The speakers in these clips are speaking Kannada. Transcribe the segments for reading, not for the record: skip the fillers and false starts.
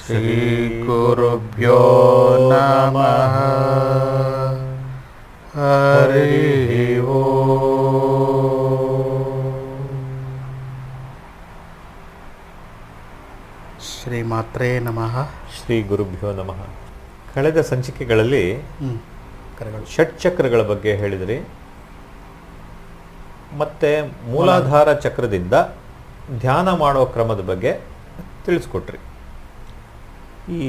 ಶ್ರೀಗುರುಭ್ಯೋ ನಮಃ. ಹರಿ ಓಂ. ಶ್ರೀಮಾತ್ರೇ ನಮಃ. ಶ್ರೀ ಗುರುಭ್ಯೋ ನಮಃ. ಕಳೆದ ಸಂಚಿಕೆಗಳಲ್ಲಿ ಷಟ್ಚಕ್ರಗಳ ಬಗ್ಗೆ ಹೇಳಿದ್ರಿ, ಮತ್ತು ಮೂಲಾಧಾರ ಚಕ್ರದಿಂದ ಧ್ಯಾನ ಮಾಡೋ ಕ್ರಮದ ಬಗ್ಗೆ ತಿಳಿಸ್ಕೊಟ್ರಿ. ಈ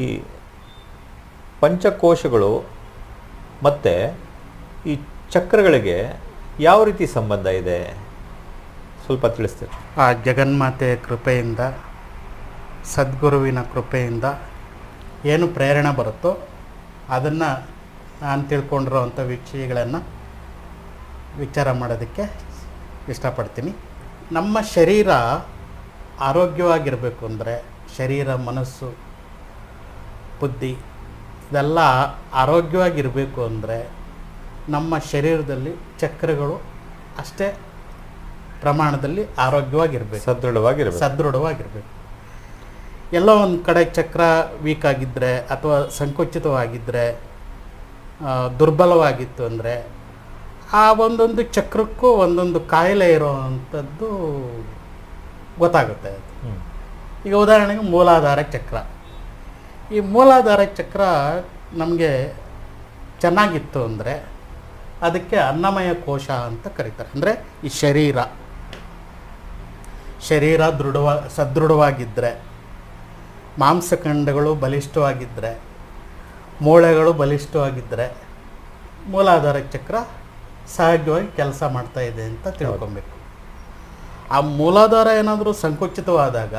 ಪಂಚಕೋಶಗಳು ಮತ್ತು ಈ ಚಕ್ರಗಳಿಗೆ ಯಾವ ರೀತಿ ಸಂಬಂಧ ಇದೆ ಸ್ವಲ್ಪ ತಿಳಿಸ್ತೀರಿ? ಆ ಜಗನ್ಮಾತೆಯ ಕೃಪೆಯಿಂದ, ಸದ್ಗುರುವಿನ ಕೃಪೆಯಿಂದ ಏನು ಪ್ರೇರಣೆ ಬರುತ್ತೋ ಅದನ್ನು ನಾನು ತಿಳ್ಕೊಂಡಿರೋವಂಥ ವಿಷಯಗಳನ್ನು ವಿಚಾರ ಮಾಡೋದಕ್ಕೆ ಇಷ್ಟಪಡ್ತೀನಿ. ನಮ್ಮ ಶರೀರ ಆರೋಗ್ಯವಾಗಿರಬೇಕು ಅಂದರೆ, ಶರೀರ, ಮನಸ್ಸು, ಬುದ್ಧಿ ಇದೆಲ್ಲ ಆರೋಗ್ಯವಾಗಿರಬೇಕು ಅಂದರೆ ನಮ್ಮ ಶರೀರದಲ್ಲಿ ಚಕ್ರಗಳು ಅಷ್ಟೇ ಪ್ರಮಾಣದಲ್ಲಿ ಆರೋಗ್ಯವಾಗಿರಬೇಕು, ಸದೃಢವಾಗಿರಬೇಕು. ಎಲ್ಲೋ ಒಂದು ಕಡೆ ಚಕ್ರ ವೀಕ್ ಆಗಿದ್ದರೆ ಅಥವಾ ಸಂಕುಚಿತವಾಗಿದ್ದರೆ, ದುರ್ಬಲವಾಗಿತ್ತು ಅಂದರೆ ಆ ಒಂದೊಂದು ಚಕ್ರಕ್ಕೂ ಒಂದೊಂದು ಕಾಯಿಲೆ ಇರೋವಂಥದ್ದು ಗೊತ್ತಾಗುತ್ತೆ. ಅದು ಈಗ ಉದಾಹರಣೆಗೆ ಮೂಲಾಧಾರ ಚಕ್ರ. ಈ ಮೂಲಾಧಾರ ಚಕ್ರ ನಮಗೆ ಚೆನ್ನಾಗಿತ್ತು ಅಂದರೆ ಅದಕ್ಕೆ ಅನ್ನಮಯ ಕೋಶ ಅಂತ ಕರೀತಾರೆ. ಅಂದರೆ ಈ ಶರೀರ ಸದೃಢವಾಗಿದ್ದರೆ, ಮಾಂಸಖಂಡಗಳು ಬಲಿಷ್ಠವಾಗಿದ್ದರೆ, ಮೂಳೆಗಳು ಬಲಿಷ್ಠವಾಗಿದ್ದರೆ ಮೂಲಾಧಾರ ಚಕ್ರ ಸಹಜವಾಗಿ ಕೆಲಸ ಮಾಡ್ತಾ ಇದೆ ಅಂತ ತಿಳ್ಕೊಬೇಕು. ಆ ಮೂಲಾಧಾರ ಏನಾದರೂ ಸಂಕುಚಿತವಾದಾಗ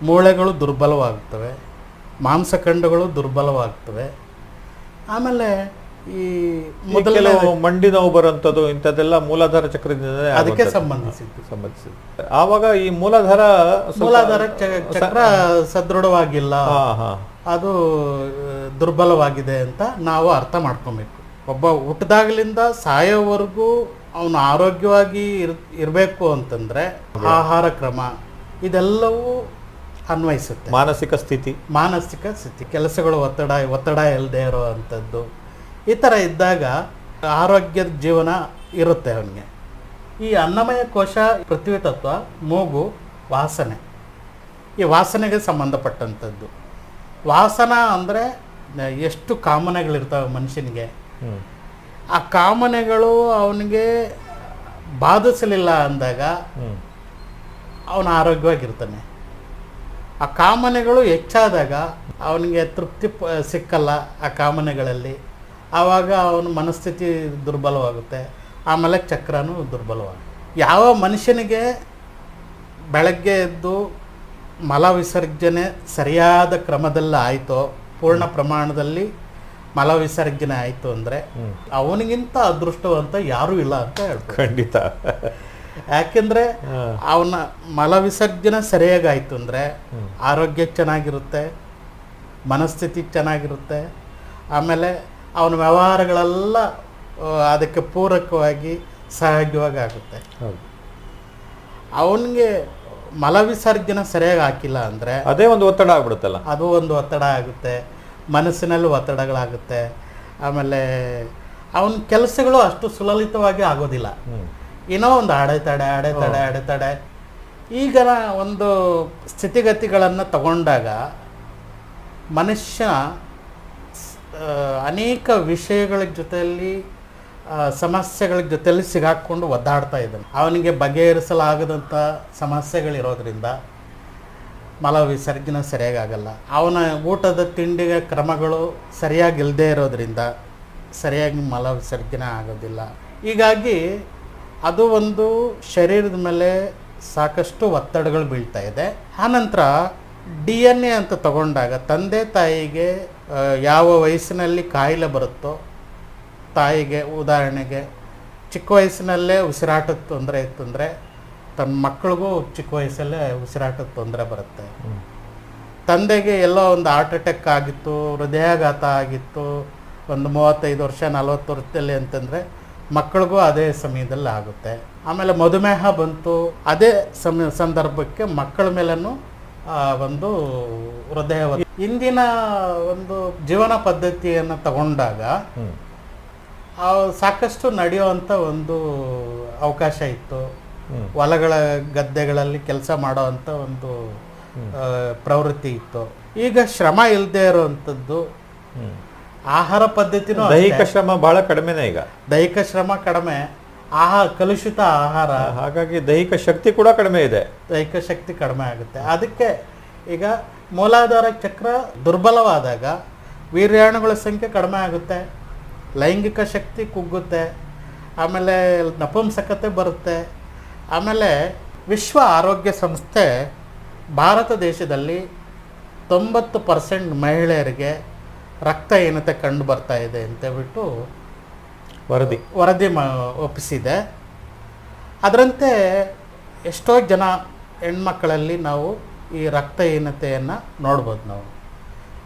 ಮೂಳೆಗಳು ದುರ್ಬಲವಾಗ್ತವೆ, ಮಾಂಸಖಂಡಗಳು ದುರ್ಬಲವಾಗ್ತವೆ. ಆಮೇಲೆ ಈ ಮೊದಲ ಮಂಡಿ ನೋವು ಬರುವಂಥದ್ದು ಇಂಥದ್ದೆಲ್ಲ ಮೂಲಾಧಾರ ಚಕ್ರದಿಂದ ಅದಕ್ಕೆ ಸಂಬಂಧಿಸಿದ್ದು. ಆವಾಗ ಈ ಮೂಲಾಧಾರ ಚಕ್ರ ಸದೃಢವಾಗಿಲ್ಲ, ಅದು ದುರ್ಬಲವಾಗಿದೆ ಅಂತ ನಾವು ಅರ್ಥ ಮಾಡ್ಕೊಬೇಕು. ಒಬ್ಬ ಹುಟ್ಟಿದಾಗಲಿಂದ ಸಾಯೋವರೆಗೂ ಅವನು ಆರೋಗ್ಯವಾಗಿ ಇರಬೇಕು ಅಂತಂದರೆ ಆಹಾರ ಕ್ರಮ ಇದೆಲ್ಲವೂ ಅನ್ವಯಿಸುತ್ತೆ. ಮಾನಸಿಕ ಸ್ಥಿತಿ, ಕೆಲಸಗಳು ಒತ್ತಡ ಇಲ್ಲದೆ ಇರೋ ಅಂಥದ್ದು, ಈ ಥರ ಇದ್ದಾಗ ಆರೋಗ್ಯದ ಜೀವನ ಇರುತ್ತೆ ಅವನಿಗೆ. ಈ ಅನ್ನಮಯ ಕೋಶ, ಪೃಥ್ವಿ ತತ್ವ, ಮೂಗು, ವಾಸನೆ, ಈ ವಾಸನೆಗೆ ಸಂಬಂಧಪಟ್ಟಂಥದ್ದು. ವಾಸನ ಅಂದರೆ ಎಷ್ಟು ಕಾಮನೆಗಳಿರ್ತವೆ ಮನುಷ್ಯನಿಗೆ, ಆ ಕಾಮನೆಗಳು ಅವನಿಗೆ ಬಾಧಿಸಲಿಲ್ಲ ಅಂದಾಗ ಅವನು ಆರೋಗ್ಯವಾಗಿರ್ತಾನೆ. ಆ ಕಾಮನೆಗಳು ಹೆಚ್ಚಾದಾಗ ಅವನಿಗೆ ತೃಪ್ತಿ ಸಿಕ್ಕಲ್ಲ ಆ ಕಾಮನೆಗಳಲ್ಲಿ, ಆವಾಗ ಅವನ ಮನಸ್ಥಿತಿ ದುರ್ಬಲವಾಗುತ್ತೆ, ಆಮೇಲೆ ಚಕ್ರನೂ ದುರ್ಬಲವಾಗುತ್ತೆ. ಯಾವ ಮನುಷ್ಯನಿಗೆ ಬೆಳಗ್ಗೆ ಎದ್ದು ಮಲ ವಿಸರ್ಜನೆ ಸರಿಯಾದ ಕ್ರಮದಲ್ಲಿ ಆಯಿತೋ, ಪೂರ್ಣ ಪ್ರಮಾಣದಲ್ಲಿ ಮಲ ವಿಸರ್ಜನೆ ಆಯಿತು ಅಂದರೆ ಅವನಿಗಿಂತ ಅದೃಷ್ಟವಂತ ಯಾರೂ ಇಲ್ಲ ಅಂತ ಹೇಳ್ತಾರೆ. ಖಂಡಿತ. ಯಾಕೆಂದರೆ ಅವನ ಮಲ ವಿಸರ್ಜನೆ ಸರಿಯಾಗಿ ಆಯಿತು ಅಂದರೆ ಆರೋಗ್ಯ ಚೆನ್ನಾಗಿರುತ್ತೆ, ಮನಸ್ಥಿತಿ ಚೆನ್ನಾಗಿರುತ್ತೆ, ಆಮೇಲೆ ಅವನ ವ್ಯವಹಾರಗಳೆಲ್ಲ ಅದಕ್ಕೆ ಪೂರಕವಾಗಿ ಸಹಜವಾಗಿ ಆಗುತ್ತೆ. ಅವನಿಗೆ ಮಲ ವಿಸರ್ಜನೆ ಸರಿಯಾಗಿ ಹಾಕಿಲ್ಲ ಅಂದರೆ ಅದೇ ಒಂದು ಒತ್ತಡ ಆಗ್ಬಿಡುತ್ತಲ್ಲ, ಅದು ಒಂದು ಒತ್ತಡ ಆಗುತ್ತೆ, ಮನಸ್ಸಿನಲ್ಲಿ ಒತ್ತಡಗಳಾಗುತ್ತೆ. ಆಮೇಲೆ ಅವನ ಕೆಲಸಗಳು ಅಷ್ಟು ಸುಲಲಿತವಾಗಿ ಆಗೋದಿಲ್ಲ. ಏನೋ ಒಂದು ಅಡೆತಡೆ ಈಗ ಒಂದು ಸ್ಥಿತಿಗತಿಗಳನ್ನು ತಗೊಂಡಾಗ ಮನುಷ್ಯ ಅನೇಕ ವಿಷಯಗಳ ಜೊತೆಯಲ್ಲಿ, ಸಮಸ್ಯೆಗಳ ಜೊತೆಯಲ್ಲಿ ಸಿಗಾಕೊಂಡು ಒದ್ದಾಡ್ತಾ ಇದ್ದಾನೆ. ಅವನಿಗೆ ಬಗೆಹರಿಸಲಾಗದಂಥ ಸಮಸ್ಯೆಗಳಿರೋದ್ರಿಂದ ಮಲ ವಿಸರ್ಜನೆ ಸರಿಯಾಗಿ ಆಗಲ್ಲ. ಅವನ ಊಟದ ತಿಂಡಿಗೆ ಕ್ರಮಗಳು ಸರಿಯಾಗಿಲ್ಲದೆ ಇರೋದ್ರಿಂದ ಸರಿಯಾಗಿ ಮಲ ವಿಸರ್ಜನೆ ಆಗೋದಿಲ್ಲ. ಹೀಗಾಗಿ ಅದು ಒಂದು ಶರೀರದ ಮೇಲೆ ಸಾಕಷ್ಟು ಒತ್ತಡಗಳು ಬೀಳ್ತಾ ಇದೆ. ಆನಂತರ DNA ಅಂತ ತಗೊಂಡಾಗ ತಂದೆ ತಾಯಿಗೆ ಯಾವ ವಯಸ್ಸಿನಲ್ಲಿ ಕಾಯಿಲೆ ಬರುತ್ತೋ, ತಾಯಿಗೆ ಉದಾಹರಣೆಗೆ ಚಿಕ್ಕ ವಯಸ್ಸಿನಲ್ಲೇ ಉಸಿರಾಟದ ತೊಂದರೆ ಇತ್ತು ಅಂದರೆ ತನ್ನ ಮಕ್ಕಳಿಗೂ ಚಿಕ್ಕ ವಯಸ್ಸಲ್ಲೇ ಉಸಿರಾಟದ ತೊಂದರೆ ಬರುತ್ತೆ. ತಂದೆಗೆ ಎಲ್ಲೋ ಒಂದು ಹಾರ್ಟ್ ಅಟ್ಯಾಕ್ ಆಗಿತ್ತು, ಹೃದಯಾಘಾತ ಆಗಿತ್ತು ಒಂದು 35 ವರ್ಷ 40 ವರ್ಷದಲ್ಲಿ ಅಂತಂದರೆ ಮಕ್ಕಳಿಗೂ ಅದೇ ಸಮಯದಲ್ಲಿ ಆಗುತ್ತೆ. ಆಮೇಲೆ ಮಧುಮೇಹ ಬಂತು, ಅದೇ ಸಂದರ್ಭಕ್ಕೆ ಮಕ್ಕಳ ಮೇಲೂ ಒಂದು ಹೃದಯ ಇಂದಿನ ಒಂದು ಜೀವನ ಪದ್ಧತಿಯನ್ನು ತಗೊಂಡಾಗ ಸಾಕಷ್ಟು ನಡೆಯುವಂಥ ಒಂದು ಅವಕಾಶ ಇತ್ತು. ಹೊಲಗಳ ಗದ್ದೆಗಳಲ್ಲಿ ಕೆಲಸ ಮಾಡೋವಂಥ ಒಂದು ಪ್ರವೃತ್ತಿ ಇತ್ತು. ಈಗ ಶ್ರಮ ಇಲ್ಲದೆ ಇರುವಂಥದ್ದು, ಆಹಾರ ಪದ್ಧತಿನೂ ದೈಹಿಕ ಶ್ರಮ ಬಹಳ ಕಡಿಮೆನೇ ಈಗ. ದೈಹಿಕ ಶ್ರಮ ಕಡಿಮೆ, ಕಲುಷಿತ ಆಹಾರ, ಹಾಗಾಗಿ ದೈಹಿಕ ಶಕ್ತಿ ಕೂಡ ಕಡಿಮೆ ಇದೆ. ದೈಹಿಕ ಶಕ್ತಿ ಕಡಿಮೆ ಆಗುತ್ತೆ. ಅದಕ್ಕೆ ಈಗ ಮೂಲಾಧಾರ ಚಕ್ರ ದುರ್ಬಲವಾದಾಗ ವೀರ್ಯಾಣುಗಳ ಸಂಖ್ಯೆ ಕಡಿಮೆ ಆಗುತ್ತೆ, ಲೈಂಗಿಕ ಶಕ್ತಿ ಕುಗ್ಗುತ್ತೆ, ಆಮೇಲೆ ನಪುಂಸಕತೆ ಬರುತ್ತೆ. ಆಮೇಲೆ ವಿಶ್ವ ಆರೋಗ್ಯ ಸಂಸ್ಥೆ ಭಾರತ ದೇಶದಲ್ಲಿ 90% ಮಹಿಳೆಯರಿಗೆ ರಕ್ತಹೀನತೆ ಕಂಡು ಬರ್ತಾ ಇದೆ ಅಂತೇಳ್ಬಿಟ್ಟು ವರದಿ ಒಪ್ಪಿಸಿದೆ. ಅದರಂತೆ ಎಷ್ಟೋ ಜನ ಹೆಣ್ಮಕ್ಕಳಲ್ಲಿ ನಾವು ಈ ರಕ್ತಹೀನತೆಯನ್ನು ನೋಡ್ಬೋದು ನಾವು.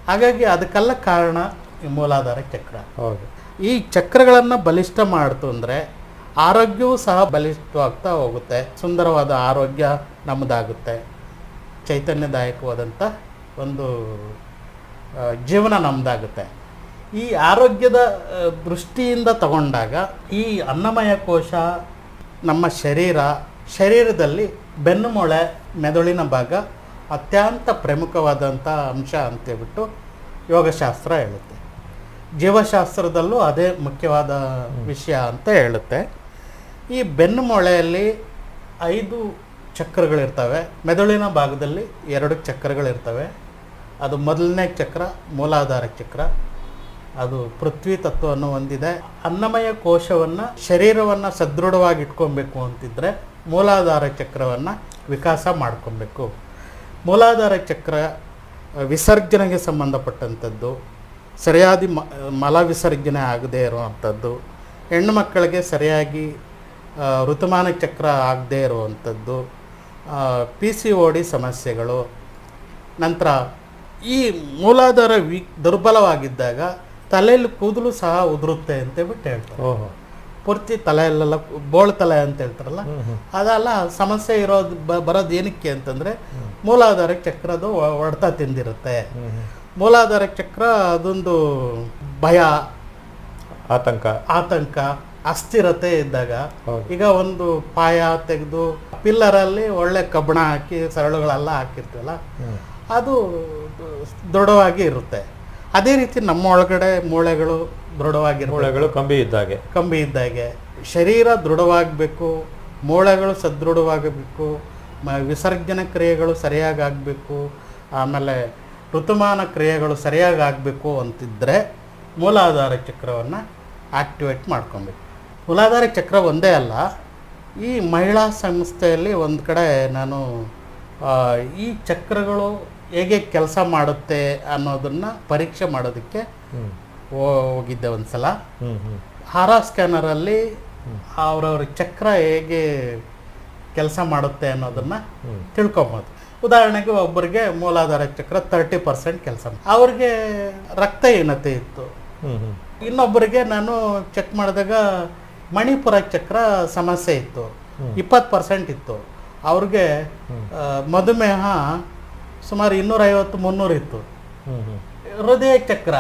ಹಾಗಾಗಿ ಅದಕ್ಕೆಲ್ಲ ಕಾರಣ ಈ ಮೂಲಾಧಾರ ಚಕ್ರ. ಹೌದು. ಈ ಚಕ್ರಗಳನ್ನು ಬಲಿಷ್ಠ ಮಾಡ್ತು ಅಂದರೆ ಆರೋಗ್ಯವೂ ಸಹ ಬಲಿಷ್ಠವಾಗ್ತಾ ಹೋಗುತ್ತೆ. ಸುಂದರವಾದ ಆರೋಗ್ಯ ನಮ್ಮದಾಗುತ್ತೆ. ಚೈತನ್ಯದಾಯಕವಾದಂಥ ಒಂದು ಜೀವನ ನಮ್ಮದಾಗುತ್ತೆ. ಈ ಆರೋಗ್ಯದ ದೃಷ್ಟಿಯಿಂದ ತಗೊಂಡಾಗ ಈ ಅನ್ನಮಯ ಕೋಶ, ನಮ್ಮ ಶರೀರದಲ್ಲಿ ಬೆನ್ನುಮೂಳೆ, ಮೆದುಳಿನ ಭಾಗ ಅತ್ಯಂತ ಪ್ರಮುಖವಾದಂಥ ಅಂಶ ಅಂತೇಳ್ಬಿಟ್ಟು ಯೋಗಶಾಸ್ತ್ರ ಹೇಳುತ್ತೆ. ಜೀವಶಾಸ್ತ್ರದಲ್ಲೂ ಅದೇ ಮುಖ್ಯವಾದ ವಿಷಯ ಅಂತ ಹೇಳುತ್ತೆ. ಈ ಬೆನ್ನುಮೂಳೆಯಲ್ಲಿ 5 ಚಕ್ರಗಳಿರ್ತವೆ, ಮೆದುಳಿನ ಭಾಗದಲ್ಲಿ 2 ಚಕ್ರಗಳಿರ್ತವೆ. ಅದು ಮೊದಲನೇ ಚಕ್ರ ಮೂಲಾಧಾರ ಚಕ್ರ, ಅದು ಪೃಥ್ವಿ ತತ್ವವನ್ನು ಹೊಂದಿದೆ. ಅನ್ನಮಯ ಕೋಶವನ್ನು, ಶರೀರವನ್ನು ಸದೃಢವಾಗಿ ಇಟ್ಕೊಬೇಕು ಅಂತಿದ್ರೆ ಮೂಲಾಧಾರ ಚಕ್ರವನ್ನು ವಿಕಾಸ ಮಾಡ್ಕೊಬೇಕು. ಮೂಲಾಧಾರ ಚಕ್ರ ವಿಸರ್ಜನೆಗೆ ಸಂಬಂಧಪಟ್ಟಂಥದ್ದು, ಸರಿಯಾದ ಮಲ ವಿಸರ್ಜನೆ ಆಗದೇ ಇರುವಂಥದ್ದು, ಹೆಣ್ಣು ಮಕ್ಕಳಿಗೆ ಸರಿಯಾಗಿ ಋತುಮಾನ ಚಕ್ರ ಆಗದೇ ಇರುವಂಥದ್ದು, PCOD ಸಮಸ್ಯೆಗಳು. ನಂತರ ಈ ಮೂಲಾಧಾರ ದುರ್ಬಲವಾಗಿದ್ದಾಗ ತಲೆಯಲ್ಲಿ ಕೂದಲು ಸಹ ಉದುರುತ್ತೆ ಅಂತೇಳ್ಬಿಟ್ಟು ಹೇಳ್ತಾರೆ. ಪೂರ್ತಿ ತಲೆಯಲ್ಲೆಲ್ಲ ಬೋಳು ತಲೆ ಅಂತ ಹೇಳ್ತಾರಲ್ಲ, ಅದೆಲ್ಲ ಸಮಸ್ಯೆ ಬರೋದು ಏನಕ್ಕೆ ಅಂತಂದರೆ ಮೂಲಾಧಾರ ಚಕ್ರದ ಹೊಡೆತ ತಿಂದಿರುತ್ತೆ. ಮೂಲಾಧಾರ ಚಕ್ರ ಅದೊಂದು ಭಯ, ಆತಂಕ, ಅಸ್ಥಿರತೆ ಇದ್ದಾಗ, ಈಗ ಒಂದು ಪಾಯ ತೆಗೆದು ಪಿಲ್ಲರಲ್ಲಿ ಒಳ್ಳೆ ಕಬ್ಬಣ ಹಾಕಿ ಸರಳುಗಳೆಲ್ಲ ಹಾಕಿರ್ತೀವಲ್ಲ, ಅದು ದೃಢವಾಗಿ ಇರುತ್ತೆ. ಅದೇ ರೀತಿ ನಮ್ಮ ಒಳಗಡೆ ಮೂಳೆಗಳು ಮೂಳೆಗಳು ಕಂಬಿ ಇದ್ದಾಗೆ ಶರೀರ ದೃಢವಾಗಬೇಕು, ಮೂಳೆಗಳು ಸದೃಢವಾಗಬೇಕು, ವಿಸರ್ಜನೆ ಕ್ರಿಯೆಗಳು ಸರಿಯಾಗಿ ಆಗಬೇಕು, ಆಮೇಲೆ ಋತುಮಾನ ಕ್ರಿಯೆಗಳು ಸರಿಯಾಗಿ ಆಗಬೇಕು ಅಂತಿದ್ದರೆ ಮೂಲಾಧಾರ ಚಕ್ರವನ್ನು ಆಕ್ಟಿವೇಟ್ ಮಾಡ್ಕೊಬೇಕು. ಮೂಲಾಧಾರ ಚಕ್ರ ಒಂದೇ ಅಲ್ಲ, ಈ ಮಹಿಳಾ ಸಂಸ್ಥೆಯಲ್ಲಿ ಒಂದು ಕಡೆ ನಾನು ಈ ಚಕ್ರಗಳು ಹೇಗೆ ಕೆಲಸ ಮಾಡುತ್ತೆ ಅನ್ನೋದನ್ನು ಪರೀಕ್ಷೆ ಮಾಡೋದಕ್ಕೆ ಹೋಗಿದ್ದೆ ಒಂದು ಸಲ. ಸ್ಕ್ಯಾನರಲ್ಲಿ ಅವ್ರವ್ರ ಚಕ್ರ ಹೇಗೆ ಕೆಲಸ ಮಾಡುತ್ತೆ ಅನ್ನೋದನ್ನು ತಿಳ್ಕೊಬೋದು. ಉದಾಹರಣೆಗೆ ಒಬ್ಬರಿಗೆ ಮೂಲಾಧಾರ ಚಕ್ರ 30% ಕೆಲಸ, ಅವ್ರಿಗೆ ರಕ್ತಹೀನತೆ ಇತ್ತು. ಇನ್ನೊಬ್ಬರಿಗೆ ನಾನು ಚೆಕ್ ಮಾಡಿದಾಗ ಮಣಿಪುರ ಚಕ್ರ ಸಮಸ್ಯೆ ಇತ್ತು, 20% ಇತ್ತು. ಅವ್ರಿಗೆ ಮಧುಮೇಹ ಸುಮಾರು 250-300 ಇತ್ತು. ಹೃದಯ ಚಕ್ರ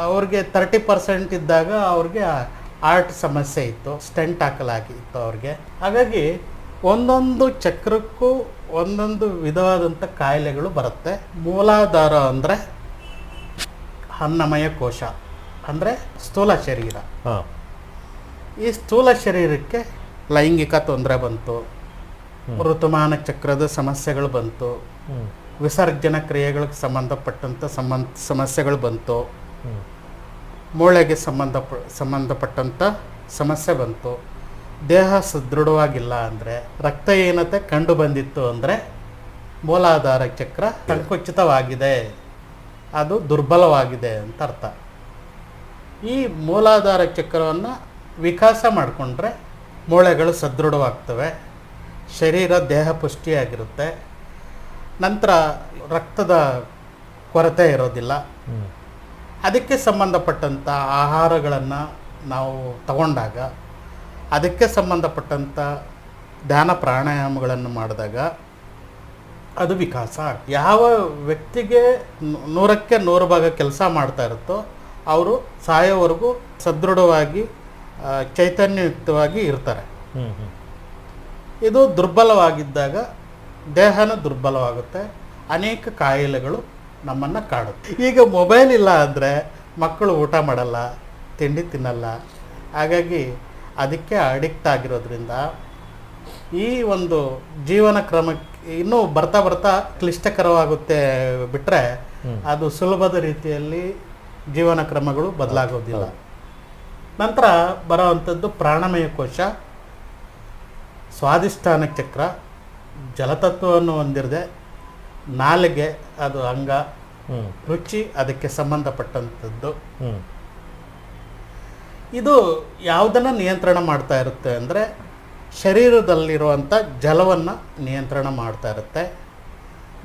ಅವ್ರಿಗೆ 30% ಇದ್ದಾಗ ಅವ್ರಿಗೆ ಹಾರ್ಟ್ ಸಮಸ್ಯೆ ಇತ್ತು, ಸ್ಟೆಂಟ್ ಹಾಕಲಾಗಿತ್ತು ಅವ್ರಿಗೆ. ಹಾಗಾಗಿ ಒಂದೊಂದು ಚಕ್ರಕ್ಕೂ ಒಂದೊಂದು ವಿಧವಾದಂಥ ಕಾಯಿಲೆಗಳು ಬರುತ್ತೆ. ಮೂಲಾಧಾರ ಅಂದರೆ ಅನ್ನಮಯ ಕೋಶ, ಅಂದರೆ ಸ್ಥೂಲ ಶರೀರ. ಈ ಸ್ಥೂಲ ಶರೀರಕ್ಕೆ ಲೈಂಗಿಕ ತೊಂದರೆ ಬಂತು, ಋತುಮಾನ ಚಕ್ರದ ಸಮಸ್ಯೆಗಳು ಬಂತು, ವಿಸರ್ಜನಾ ಕ್ರಿಯೆಗಳಿಗೆ ಸಂಬಂಧಪಟ್ಟಂಥ ಸಮಸ್ಯೆಗಳು ಬಂತು, ಮೂಳೆಗೆ ಸಂಬಂಧಪಟ್ಟಂಥ ಸಮಸ್ಯೆ ಬಂತು, ದೇಹ ಸದೃಢವಾಗಿಲ್ಲ ಅಂದರೆ, ರಕ್ತಹೀನತೆ ಕಂಡು ಬಂದಿತ್ತು ಅಂದರೆ ಮೂಲಾಧಾರ ಚಕ್ರ ಸಂಕುಚಿತವಾಗಿದೆ, ಅದು ದುರ್ಬಲವಾಗಿದೆ ಅಂತ ಅರ್ಥ. ಈ ಮೂಲಾಧಾರ ಚಕ್ರವನ್ನು ವಿಕಾಸ ಮಾಡಿಕೊಂಡ್ರೆ ಮೂಳೆಗಳು ಸದೃಢವಾಗ್ತವೆ, ಶರೀರ ದೇಹ ಪುಷ್ಟಿಯಾಗಿರುತ್ತೆ, ನಂತರ ರಕ್ತದ ಕೊರತೆ ಇರೋದಿಲ್ಲ. ಅದಕ್ಕೆ ಸಂಬಂಧಪಟ್ಟಂಥ ಆಹಾರಗಳನ್ನು ನಾವು ತಗೊಂಡಾಗ, ಅದಕ್ಕೆ ಸಂಬಂಧಪಟ್ಟಂಥ ಧ್ಯಾನ ಪ್ರಾಣಾಯಾಮಗಳನ್ನು ಮಾಡಿದಾಗ ಅದು ವಿಕಾಸ ಯಾವ ವ್ಯಕ್ತಿಗೆ 100ಕ್ಕೆ 100 ಭಾಗ ಕೆಲಸ ಮಾಡ್ತಾ ಇರುತ್ತೋ ಅವರು ಸಾಯೋವರೆಗೂ ಸದೃಢವಾಗಿ ಚೈತನ್ಯಯುಕ್ತವಾಗಿ ಇರ್ತಾರೆ. ಇದು ದುರ್ಬಲವಾಗಿದ್ದಾಗ ದೇಹನೂ ದುರ್ಬಲವಾಗುತ್ತೆ, ಅನೇಕ ಕಾಯಿಲೆಗಳು ನಮ್ಮನ್ನು ಕಾಡುತ್ತೆ. ಈಗ ಮೊಬೈಲ್ ಇಲ್ಲ ಅಂದರೆ ಮಕ್ಕಳು ಊಟ ಮಾಡಲ್ಲ, ತಿಂಡಿ ತಿನ್ನಲ್ಲ. ಹಾಗಾಗಿ ಅದಕ್ಕೆ ಅಡಿಕ್ಟ್ ಆಗಿರೋದ್ರಿಂದ ಈ ಒಂದು ಜೀವನ ಕ್ರಮಕ್ಕೆ ಇನ್ನೂ ಬರ್ತಾ ಬರ್ತಾ ಕ್ಲಿಷ್ಟಕರವಾಗುತ್ತೆ ಬಿಟ್ಟರೆ ಅದು ಸುಲಭದ ರೀತಿಯಲ್ಲಿ ಜೀವನ ಕ್ರಮಗಳು ಬದಲಾಗೋದಿಲ್ಲ. ನಂತರ ಬರೋವಂಥದ್ದು ಪ್ರಾಣಮಯ ಕೋಶ, ಸ್ವಾಧಿಷ್ಠಾನ ಚಕ್ರ, ಜಲತತ್ವವನ್ನು ಹೊಂದಿರದೆ, ನಾಲಿಗೆ ಅದು ಅಂಗ, ರುಚಿ ಅದಕ್ಕೆ ಸಂಬಂಧಪಟ್ಟಂಥದ್ದು. ಇದು ಯಾವುದನ್ನು ನಿಯಂತ್ರಣ ಮಾಡ್ತಾ ಇರುತ್ತೆ ಅಂದರೆ ಶರೀರದಲ್ಲಿರುವಂಥ ಜಲವನ್ನು ನಿಯಂತ್ರಣ ಮಾಡ್ತಾ ಇರುತ್ತೆ,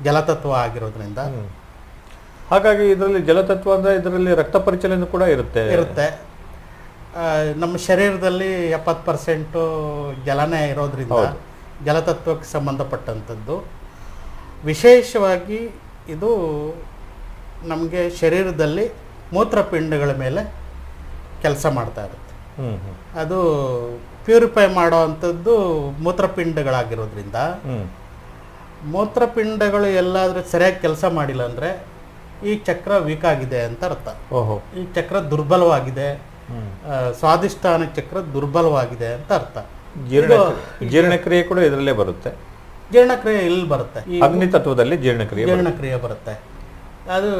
ಜಲತತ್ವ ಆಗಿರೋದ್ರಿಂದ. ಹಾಗಾಗಿ ಇದರಲ್ಲಿ ಜಲತತ್ವ ಅಂದರೆ ಇದರಲ್ಲಿ ರಕ್ತ ಪರಿಚಲನೆ ಕೂಡ ಇರುತ್ತೆ. ನಮ್ಮ ಶರೀರದಲ್ಲಿ 70% ಜಲನೇ ಇರೋದ್ರಿಂದ ಜಲತತ್ವಕ್ಕೆ ಸಂಬಂಧಪಟ್ಟಂಥದ್ದು. ವಿಶೇಷವಾಗಿ ಇದು ನಮಗೆ ಶರೀರದಲ್ಲಿ ಮೂತ್ರಪಿಂಡಗಳ ಮೇಲೆ ಕೆಲಸ ಮಾಡ್ತಾ ಇರುತ್ತೆ. ಅದು ಪ್ಯೂರಿಫೈ ಮಾಡೋ ಅಂಥದ್ದು ಮೂತ್ರಪಿಂಡಗಳಾಗಿರೋದ್ರಿಂದ ಮೂತ್ರಪಿಂಡಗಳು ಎಲ್ಲಾದರೂ ಸರಿಯಾಗಿ ಕೆಲಸ ಮಾಡಿಲ್ಲ ಅಂದರೆ ಈ ಚಕ್ರ ವೀಕ್ ಆಗಿದೆ ಅಂತ ಅರ್ಥ. ಈ ಚಕ್ರ ದುರ್ಬಲವಾಗಿದೆ, ಸ್ವಾಧಿಷ್ಠಾನ ಚಕ್ರ ದುರ್ಬಲವಾಗಿದೆ ಅಂತ ಅರ್ಥ. ಜೀರ್ಣಕ್ರಿಯೆ ಕೂಡ ಇದರಲ್ಲೇ ಬರುತ್ತೆ. ಜೀರ್ಣಕ್ರಿಯೆ ಇಲ್ಲಿ ಬರುತ್ತೆ, ಅಗ್ನಿ ತತ್ವದಲ್ಲಿ ಜೀರ್ಣಕ್ರಿಯೆ ಬರುತ್ತೆ. ಅದು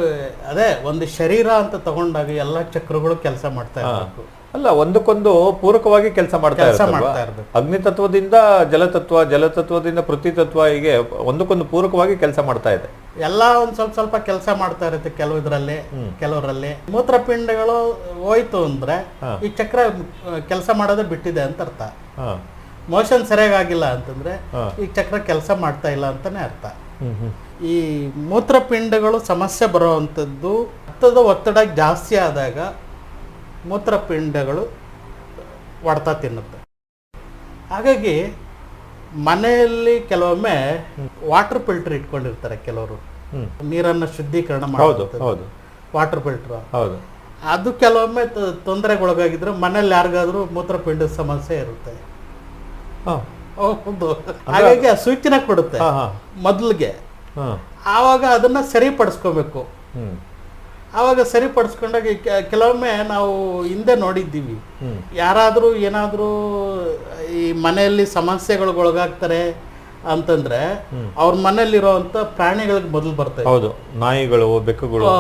ಅದೇ ಒಂದು ಶರೀರ ಅಂತ ತಗೊಂಡಾಗ ಎಲ್ಲ ಚಕ್ರಗಳು ಕೆಲಸ ಮಾಡ್ತಾ ಇರಬೇಕು. ಅಲ್ಲ, ಒಂದಕ್ಕೊಂದು ಪೂರಕವಾಗಿ ಕೆಲಸ ಮಾಡ್ತಾ ಇರಬೇಕು. ಅಗ್ನಿ ತತ್ವದಿಂದ ಜಲತತ್ವ, ಜಲತತ್ವದಿಂದ ಪೃಥ್ವಿ ತತ್ವ, ಹೀಗೆ ಒಂದಕ್ಕೊಂದು ಪೂರಕವಾಗಿ ಕೆಲಸ ಮಾಡ್ತಾ ಇದೆ. ಎಲ್ಲ ಒಂದು ಸ್ವಲ್ಪ ಕೆಲಸ ಮಾಡ್ತಾ ಇರುತ್ತೆ ಕೆಲವರಲ್ಲಿ. ಮೂತ್ರಪಿಂಡಗಳು ಹೋಯ್ತು ಅಂದ್ರೆ ಈ ಚಕ್ರ ಕೆಲಸ ಮಾಡೋದೇ ಬಿಟ್ಟಿದೆ ಅಂತ ಅರ್ಥ. ಮೋಷನ್ ಸರಿಯಾಗಿಲ್ಲ ಅಂತಂದ್ರೆ ಈ ಚಕ್ರ ಕೆಲಸ ಮಾಡ್ತಾ ಇಲ್ಲ ಅಂತಾನೆ ಅರ್ಥ. ಈ ಮೂತ್ರಪಿಂಡಗಳು ಸಮಸ್ಯೆ ಬರುವಂಥದ್ದು ರಕ್ತದ ಒತ್ತಡ ಜಾಸ್ತಿ ಆದಾಗ ಮೂತ್ರಪಿಂಡಗಳು ಹೊಡ್ತಾ ತಿನ್ನುತ್ತೆ. ಹಾಗಾಗಿ ಮನೆಯಲ್ಲಿ ಕೆಲವೊಮ್ಮೆ ವಾಟರ್ ಫಿಲ್ಟರ್ ಇಟ್ಕೊಂಡಿರ್ತಾರೆ ಕೆಲವರು, ನೀರನ್ನು ಶುದ್ಧೀಕರಣ ಮಾಡೋದು ವಾಟರ್ ಫಿಲ್ಟರ್. ಅದು ಕೆಲವೊಮ್ಮೆ ತೊಂದರೆಗೊಳಗಾಗಿದ್ರೆ ಮನೇಲಿ ಯಾರಿಗಾದ್ರೂ ಮೂತ್ರಪಿಂಡದ ಸಮಸ್ಯೆ ಇರುತ್ತೆ. ಹೌದು, ಹಾಗಾಗಿ ಆ ಸೂಚನೆ ಕೊಡುತ್ತೆ ಮೊದಲಿಗೆ. ಆವಾಗ ಅದನ್ನ ಸರಿಪಡಿಸ್ಕೋಬೇಕು. ಆವಾಗ ಸರಿಪಡಿಸ್ಕೊಂಡಾಗ ಕೆಲವೊಮ್ಮೆ ನಾವು ಹಿಂದೆ ನೋಡಿದ್ದೀವಿ, ಯಾರಾದರೂ ಏನಾದರೂ ಈ ಮನೆಯಲ್ಲಿ ಸಮಸ್ಯೆಗಳಿಗೊಳಗಾಗ್ತಾರೆ ಅಂತಂದ್ರೆ ಅವ್ರ ಮನೆಯಲ್ಲಿರುವಂತ ಪ್ರಾಣಿಗಳಿಗೆ ಮೊದಲು ಬರ್ತಾವೆ. ಹೌದು, ನಾಯಿಗಳು, ಬೆಕ್ಕುಗಳು,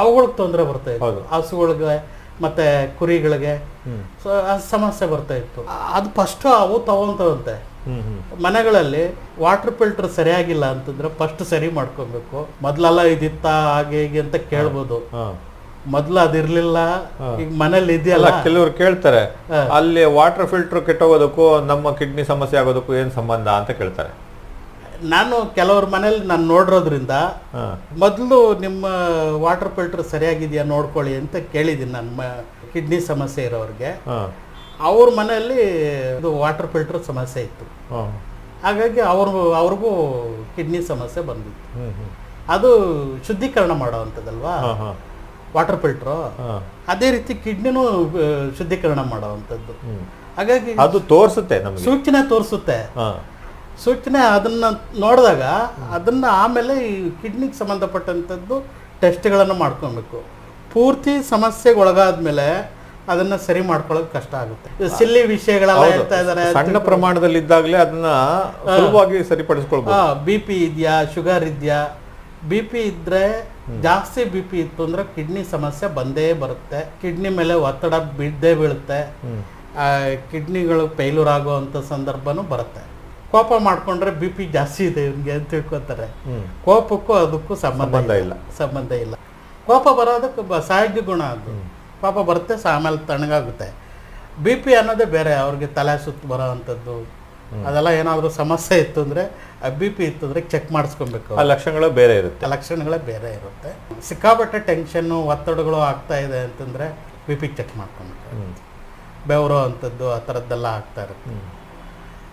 ಅವುಗಳಿಗೆ ತೊಂದರೆ ಬರ್ತಾ ಇತ್ತು. ಹಸುಗಳಿಗೆ ಮತ್ತೆ ಕುರಿಗಳಿಗೆ ಸಮಸ್ಯೆ ಬರ್ತಾ ಇತ್ತು. ಅದು ಫಸ್ಟ್ ಅವು ತಗೊಂತವಂತೆ. ಮನೆಗಳಲ್ಲಿ ವಾಟರ್ ಫಿಲ್ಟರ್ ಸರಿಯಾಗಿಲ್ಲ ಅಂತಂದ್ರೆ ಫಸ್ಟ್ ಸರಿ ಮಾಡ್ಕೊಬೇಕು. ಮೊದ್ಲೆಲ್ಲ ಇದಿತ್ತ ಹಾಗೆ ಹೀಗೆ ಅಂತ ಕೇಳ್ಬೋದು, ಮೊದ್ಲು ಅದಿರ್ಲಿಲ್ಲ, ಈಗ ಮನೇಲಿ ಇದೆಯಲ್ಲ. ಕೆಲವರು ಕೇಳ್ತಾರೆ, ಅಲ್ಲಿ ವಾಟರ್ ಫಿಲ್ಟರ್ ಕೆಟ್ಟೋಗೋದಕ್ಕೂ ನಮ್ಮ ಕಿಡ್ನಿ ಸಮಸ್ಯೆ ಆಗೋದಕ್ಕೂ ಏನ್ ಸಂಬಂಧ ಅಂತ ಕೇಳ್ತಾರೆ. ನಾನು ಕೆಲವ್ರ ಮನೇಲಿ ನಾನು ನೋಡಿರೋದ್ರಿಂದ ಮೊದಲು ನಿಮ್ಮ ವಾಟರ್ ಫಿಲ್ಟರ್ ಸರಿಯಾಗಿದೆಯಾ ನೋಡ್ಕೊಳ್ಳಿ ಅಂತ ಕೇಳಿದ್ದೀನಿ ನನ್ನ ಕಿಡ್ನಿ ಸಮಸ್ಯೆ ಇರೋರಿಗೆ. ಅವ್ರ ಮನೆಯಲ್ಲಿ ಇದು ವಾಟರ್ ಫಿಲ್ಟರ್ ಸಮಸ್ಯೆ ಇತ್ತು. ಹಾಗಾಗಿ ಅವ್ರಿಗೂ ಕಿಡ್ನಿ ಸಮಸ್ಯೆ ಬಂದಿತ್ತು. ಅದು ಶುದ್ಧೀಕರಣ ಮಾಡೋವಂಥದ್ದಲ್ವಾ ವಾಟರ್ ಫಿಲ್ಟರ್, ಅದೇ ರೀತಿ ಕಿಡ್ನಿನೂ ಶುದ್ಧೀಕರಣ ಮಾಡೋವಂಥದ್ದು. ಹಾಗಾಗಿ ಅದು ತೋರಿಸುತ್ತೆ, ಸೂಚನೆ ಅದನ್ನ ನೋಡಿದಾಗ ಅದನ್ನ ಆಮೇಲೆ ಈ ಕಿಡ್ನಿಗೆ ಸಂಬಂಧಪಟ್ಟಂಥದ್ದು ಟೆಸ್ಟ್ಗಳನ್ನು ಮಾಡ್ಕೊಬೇಕು. ಪೂರ್ತಿ ಸಮಸ್ಯೆಗೆ ಒಳಗಾದ್ಮೇಲೆ ಅದನ್ನ ಸರಿ ಮಾಡ್ಕೊಳ್ಳೋದು ಕಷ್ಟ ಆಗುತ್ತೆ. ಸಿಲ್ಲಿ ವಿಷಯಗಳೆಲ್ಲ ಹೇಳ್ತಾ ಇದಾರೆ, ಸಣ್ಣ ಪ್ರಮಾಣದಲ್ಲಿ ಇದ್ದಾಗಲೇ ಅದನ್ನ ಸುಲಭವಾಗಿ ಸರಿಪಡಿಸ್ಕೊಳ್ಬಹುದು. BP ಇದೆಯಾ, ಶುಗರ್ ಇದೆಯಾ? BP ಇದ್ರೆ ಜಾಸ್ತಿ BP ಇತ್ತು ಅಂದ್ರೆ ಕಿಡ್ನಿ ಸಮಸ್ಯೆ ಬಂದೇ ಬರುತ್ತೆ. ಕಿಡ್ನಿ ಮೇಲೆ ಒತ್ತಡ ಬಿದ್ದೇ ಬೀಳುತ್ತೆ. ಕಿಡ್ನಿಗಳು ಫೇಲ್ಯೂರ್ ಆಗುವಂತ ಸಂದರ್ಭನೂ ಬರುತ್ತೆ. ಕೋಪ ಮಾಡ್ಕೊಂಡ್ರೆ BP ಜಾಸ್ತಿ ಇದೆ ಇವ್ನಿಗೆ ಅಂತ ತಿಳ್ಕೊತಾರೆ. ಕೋಪಕ್ಕೂ ಅದಕ್ಕೂ ಸಂಬಂಧ ಇಲ್ಲ. ಕೋಪ ಬರೋದಕ್ಕೆ ಸಹಜ ಗುಣ. ಅದು ಕೋಪ ಬರುತ್ತೆ, ಆಮೇಲೆ ತಣ್ಣಗಾಗುತ್ತೆ. BP ಅನ್ನೋದೇ ಬೇರೆ. ಅವ್ರಿಗೆ ತಲೆ ಸುತ್ತು ಬರೋ ಅಂಥದ್ದು ಅದೆಲ್ಲ ಏನಾದರೂ ಸಮಸ್ಯೆ ಇತ್ತು ಅಂದರೆ, BP ಇತ್ತು ಅಂದರೆ ಚೆಕ್ ಮಾಡಿಸ್ಕೊಬೇಕು. ಲಕ್ಷಣಗಳೇ ಬೇರೆ ಇರುತ್ತೆ. ಸಿಕ್ಕಾಪಟ್ಟೆ ಟೆನ್ಷನ್ನು, ಒತ್ತಡಗಳು ಆಗ್ತಾ ಇದೆ ಅಂತಂದರೆ BP ಚೆಕ್ ಮಾಡ್ಕೊಬೇಕು. ಬೆವರೋ ಅಂಥದ್ದು ಆ ಥರದ್ದೆಲ್ಲ ಆಗ್ತಾ ಇರುತ್ತೆ.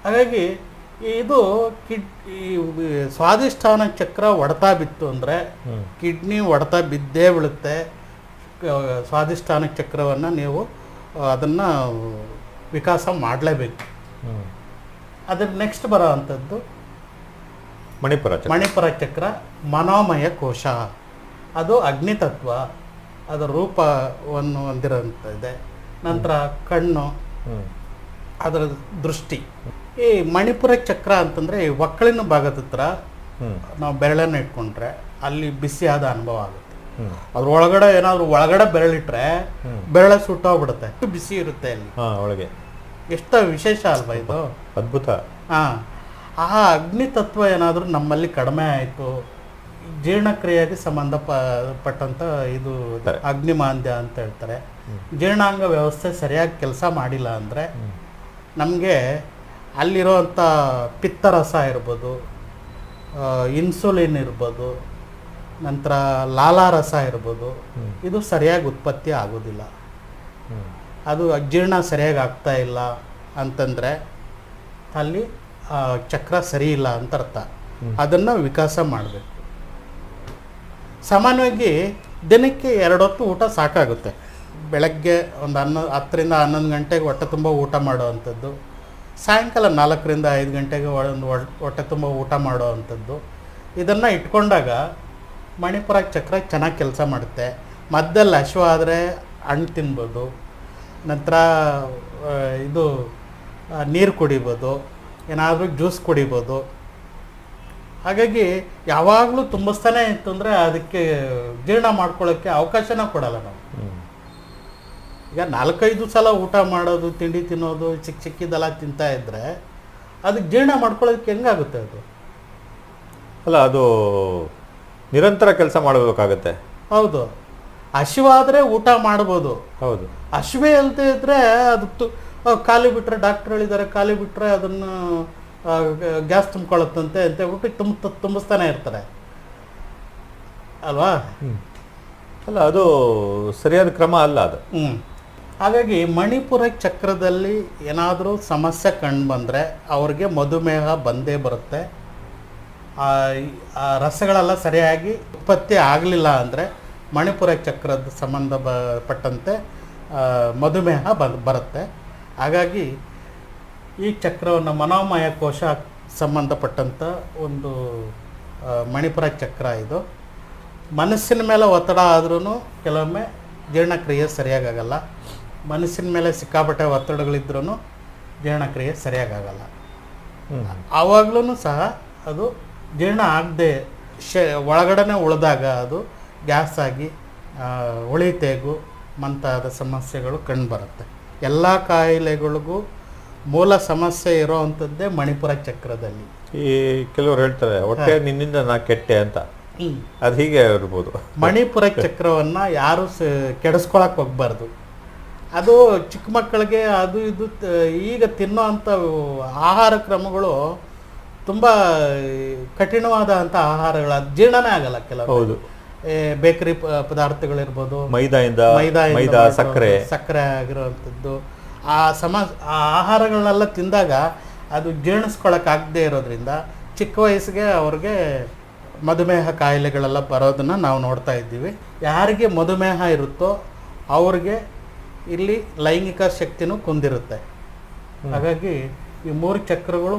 ಹಾಗಾಗಿ ಇದು ಈ ಸ್ವಾದಿಷ್ಠಾನ ಚಕ್ರ ಹೊಡೆತ ಬಿತ್ತು ಅಂದರೆ ಕಿಡ್ನಿ ಹೊಡೆತ ಬಿದ್ದೇ ಬೀಳುತ್ತೆ. ಸ್ವಾದಿಷ್ಠಾನ ಚಕ್ರವನ್ನು ನೀವು ಅದನ್ನು ವಿಕಾಸ ಮಾಡಲೇಬೇಕು. ಅದ್ರ ನೆಕ್ಸ್ಟ್ ಬರೋ ಅಂಥದ್ದು ಮಣಿಪುರ ಚಕ್ರ, ಮನೋಮಯ ಕೋಶ. ಅದು ಅಗ್ನಿತತ್ವ, ಅದರ ರೂಪವನ್ನು ಹೊಂದಿರೋಂಥದ್ದಿದೆ. ನಂತರ ಕಣ್ಣು, ಅದರ ದೃಷ್ಟಿ. ಈ ಮಣಿಪುರ ಚಕ್ರ ಅಂತಂದರೆ ಈ ಒಕ್ಕಳಿನ ಭಾಗದ ಹತ್ರ ನಾವು ಬೆರಳನ್ನು ಇಟ್ಕೊಂಡ್ರೆ ಅಲ್ಲಿ ಬಿಸಿಯಾದ ಅನುಭವ ಆಗುತ್ತೆ. ಅದ್ರ ಒಳಗಡೆ ಬೆರಳಿಟ್ರೆ ಬೆರಳ ಸುಟ್ಟೋಗ್ಬಿಡುತ್ತೆ, ಬಿಸಿ ಇರುತ್ತೆ ಅಲ್ಲಿ ಒಳಗೆ. ಎಷ್ಟು ವಿಶೇಷ ಅಲ್ವಾ ಇದು, ಅದ್ಭುತ. ಆ ಅಗ್ನಿ ತತ್ವ ಏನಾದರೂ ನಮ್ಮಲ್ಲಿ ಕಡಿಮೆ ಆಯಿತು, ಜೀರ್ಣಕ್ರಿಯೆಗೆ ಸಂಬಂಧಪಟ್ಟಂಥ ಇದು ಅಗ್ನಿಮಾಂದ್ಯ ಅಂತ ಹೇಳ್ತಾರೆ. ಜೀರ್ಣಾಂಗ ವ್ಯವಸ್ಥೆ ಸರಿಯಾಗಿ ಕೆಲಸ ಮಾಡಿಲ್ಲ ಅಂದರೆ ನಮಗೆ ಅಲ್ಲಿರೋವಂಥ ಪಿತ್ತರಸ ಇರ್ಬೋದು, ಇನ್ಸುಲಿನ್ ಇರ್ಬೋದು, ನಂತರ ಲಾಲಾರಸ ಇರ್ಬೋದು, ಇದು ಸರಿಯಾಗಿ ಉತ್ಪತ್ತಿ ಆಗೋದಿಲ್ಲ. ಅದು ಜೀರ್ಣ ಸರಿಯಾಗಿ ಆಗ್ತಾ ಇಲ್ಲ ಅಂತಂದರೆ ಅಲ್ಲಿ ಚಕ್ರ ಸರಿ ಇಲ್ಲ ಅಂತ ಅರ್ಥ. ಅದನ್ನು ವಿಕಾಸ ಮಾಡಬೇಕು. ಸಾಮಾನ್ಯವಾಗಿ ದಿನಕ್ಕೆ 2 ಹೊತ್ತು ಊಟ ಸಾಕಾಗುತ್ತೆ. ಬೆಳಗ್ಗೆ ಒಂದು 10ರಿಂದ 11 ಗಂಟೆಗೆ ಹೊಟ್ಟೆ ತುಂಬ ಊಟ ಮಾಡೋವಂಥದ್ದು, ಸಾಯಂಕಾಲ 4ರಿಂದ 5 ಗಂಟೆಗೆ ಹೊಟ್ಟೆ ತುಂಬ ಊಟ ಮಾಡೋವಂಥದ್ದು. ಇದನ್ನು ಇಟ್ಕೊಂಡಾಗ ಮಣಿಪುರ ಚಕ್ರ ಚೆನ್ನಾಗಿ ಕೆಲಸ ಮಾಡುತ್ತೆ. ಮಧ್ಯದಲ್ಲಿ ಹಸಿವು ಆದರೆ ಹಣ್ಣು ತಿನ್ಬೋದು, ನಂತರ ಇದು ನೀರು ಕುಡಿಬೋದು, ಏನಾದರೂ ಜ್ಯೂಸ್ ಕುಡಿಬೋದು. ಹಾಗಾಗಿ ಯಾವಾಗಲೂ ತುಂಬಿಸ್ತಾನೆ ಇತ್ತು ಅಂದರೆ ಅದಕ್ಕೆ ಜೀರ್ಣ ಮಾಡ್ಕೊಳ್ಳೋಕ್ಕೆ ಅವಕಾಶನ ಕೊಡಲ್ಲ ನಾವು. ಈಗ 4-5 ಸಲ ಊಟ ಮಾಡೋದು, ತಿಂಡಿ ತಿನ್ನೋದು, ಚಿಕ್ಕದೆಲ್ಲ ತಿಂತಾ ಇದ್ದರೆ ಅದಕ್ಕೆ ಜೀರ್ಣ ಮಾಡ್ಕೊಳ್ಳೋದಕ್ಕೆ ಹೆಂಗಾಗುತ್ತೆ ಅದು? ಅಲ್ಲ, ಅದು ನಿರಂತರ ಕೆಲಸ ಮಾಡಬೇಕಾಗತ್ತೆ. ಹೌದು, ಹಸಿವಾದರೆ ಊಟ ಮಾಡ್ಬೋದು. ಹೌದು, ಹಸಿವೆ ಅಲ್ಲದೆ ಇದ್ದರೆ ಅದು ಖಾಲಿ ಬಿಟ್ಟರೆ, ಡಾಕ್ಟ್ರ್ ಹೇಳಿದ್ದಾರೆ ಖಾಲಿ ಬಿಟ್ಟರೆ ಅದನ್ನು ಗ್ಯಾಸ್ ತುಂಬ್ಕೊಳ್ಳುತ್ತಂತೆ ಅಂತ ಹೇಳ್ಬಿಟ್ಟು ತುಂಬಿಸ್ತಾನೆ ಇರ್ತಾರೆ ಅಲ್ವಾ? ಅಲ್ಲ, ಅದು ಸರಿಯಾದ ಕ್ರಮ ಅಲ್ಲ ಅದು. ಹಾಗಾಗಿ ಮಣಿಪುರ ಚಕ್ರದಲ್ಲಿ ಏನಾದರೂ ಸಮಸ್ಯೆ ಕಂಡು ಬಂದರೆ ಅವ್ರಿಗೆ ಮಧುಮೇಹ ಬಂದೇ ಬರುತ್ತೆ. ಆ ರಸಗಳೆಲ್ಲ ಸರಿಯಾಗಿ ಉತ್ಪತ್ತಿ ಆಗಲಿಲ್ಲ ಅಂದರೆ ಮಣಿಪುರ ಚಕ್ರದ ಸಂಬಂಧಪಟ್ಟಂತೆ ಮಧುಮೇಹ ಬರುತ್ತೆ. ಹಾಗಾಗಿ ಈ ಚಕ್ರವನ್ನು ಮನೋಮಯ ಕೋಶ ಸಂಬಂಧಪಟ್ಟಂಥ ಒಂದು ಮಣಿಪುರ ಚಕ್ರ ಇದು. ಮನಸ್ಸಿನ ಮೇಲೆ ಒತ್ತಡ ಆದ್ರೂ ಕೆಲವೊಮ್ಮೆ ಜೀರ್ಣಕ್ರಿಯೆ ಸರಿಯಾಗಲ್ಲ. ಮನಸ್ಸಿನ ಮೇಲೆ ಸಿಕ್ಕಾಪಟ್ಟೆ ಒತ್ತಡಗಳಿದ್ರೂ ಜೀರ್ಣಕ್ರಿಯೆ ಸರಿಯಾಗಲ್ಲ. ಆವಾಗಲೂ ಸಹ ಅದು ಜೀರ್ಣ ಆಗದೆ ಒಳಗಡೆ ಉಳಿದಾಗ ಅದು ಗ್ಯಾಸ್ ಆಗಿ ಉಳಿತೇಗು ಮುಂತಾದ ಸಮಸ್ಯೆಗಳು ಕಂಡುಬರುತ್ತೆ. ಎಲ್ಲ ಕಾಯಿಲೆಗಳಿಗೂ ಮೂಲ ಸಮಸ್ಯೆ ಇರೋವಂಥದ್ದೇ ಮಣಿಪುರ ಚಕ್ರದಲ್ಲಿ. ಈ ಕೆಲವರು ಹೇಳ್ತಾರೆ ಹೊಟ್ಟೆ ನಿನ್ನಿಂದ ನಾ ಕೆಟ್ಟೆ ಅಂತ, ಅದು ಹೀಗೆ ಇರ್ಬೋದು. ಮಣಿಪುರ ಚಕ್ರವನ್ನು ಯಾರು ಕೆಡಿಸ್ಕೊಳಕ್ಕೆ ಹೋಗ್ಬಾರ್ದು. ಅದು ಚಿಕ್ಕ ಮಕ್ಕಳಿಗೆ ಅದು ಇದು ಈಗ ತಿನ್ನೋವಂಥ ಆಹಾರ ಕ್ರಮಗಳು ತುಂಬ ಕಠಿಣವಾದಂಥ ಆಹಾರಗಳು, ಅದು ಜೀರ್ಣನೇ ಆಗಲ್ಲ. ಕೆಲವು ಬೇಕರಿ ಪದಾರ್ಥಗಳಿರ್ಬೋದು, ಮೈದಾ, ಸಕ್ಕರೆ ಆಗಿರುವಂಥದ್ದು, ಆ ಆಹಾರಗಳನ್ನೆಲ್ಲ ತಿಂದಾಗ ಅದು ಜೀರ್ಣಿಸ್ಕೊಳಕ್ಕಾಗದೇ ಇರೋದ್ರಿಂದ ಚಿಕ್ಕ ವಯಸ್ಸಿಗೆ ಅವ್ರಿಗೆ ಮಧುಮೇಹ ಕಾಯಿಲೆಗಳೆಲ್ಲ ಬರೋದನ್ನು ನಾವು ನೋಡ್ತಾ ಇದ್ದೀವಿ. ಯಾರಿಗೆ ಮಧುಮೇಹ ಇರುತ್ತೋ ಅವ್ರಿಗೆ ಇಲ್ಲಿ ಲೈಂಗಿಕ ಶಕ್ತಿನೂ ಕುಂದಿರುತ್ತೆ. ಹಾಗಾಗಿ ಈ 3 ಚಕ್ರಗಳು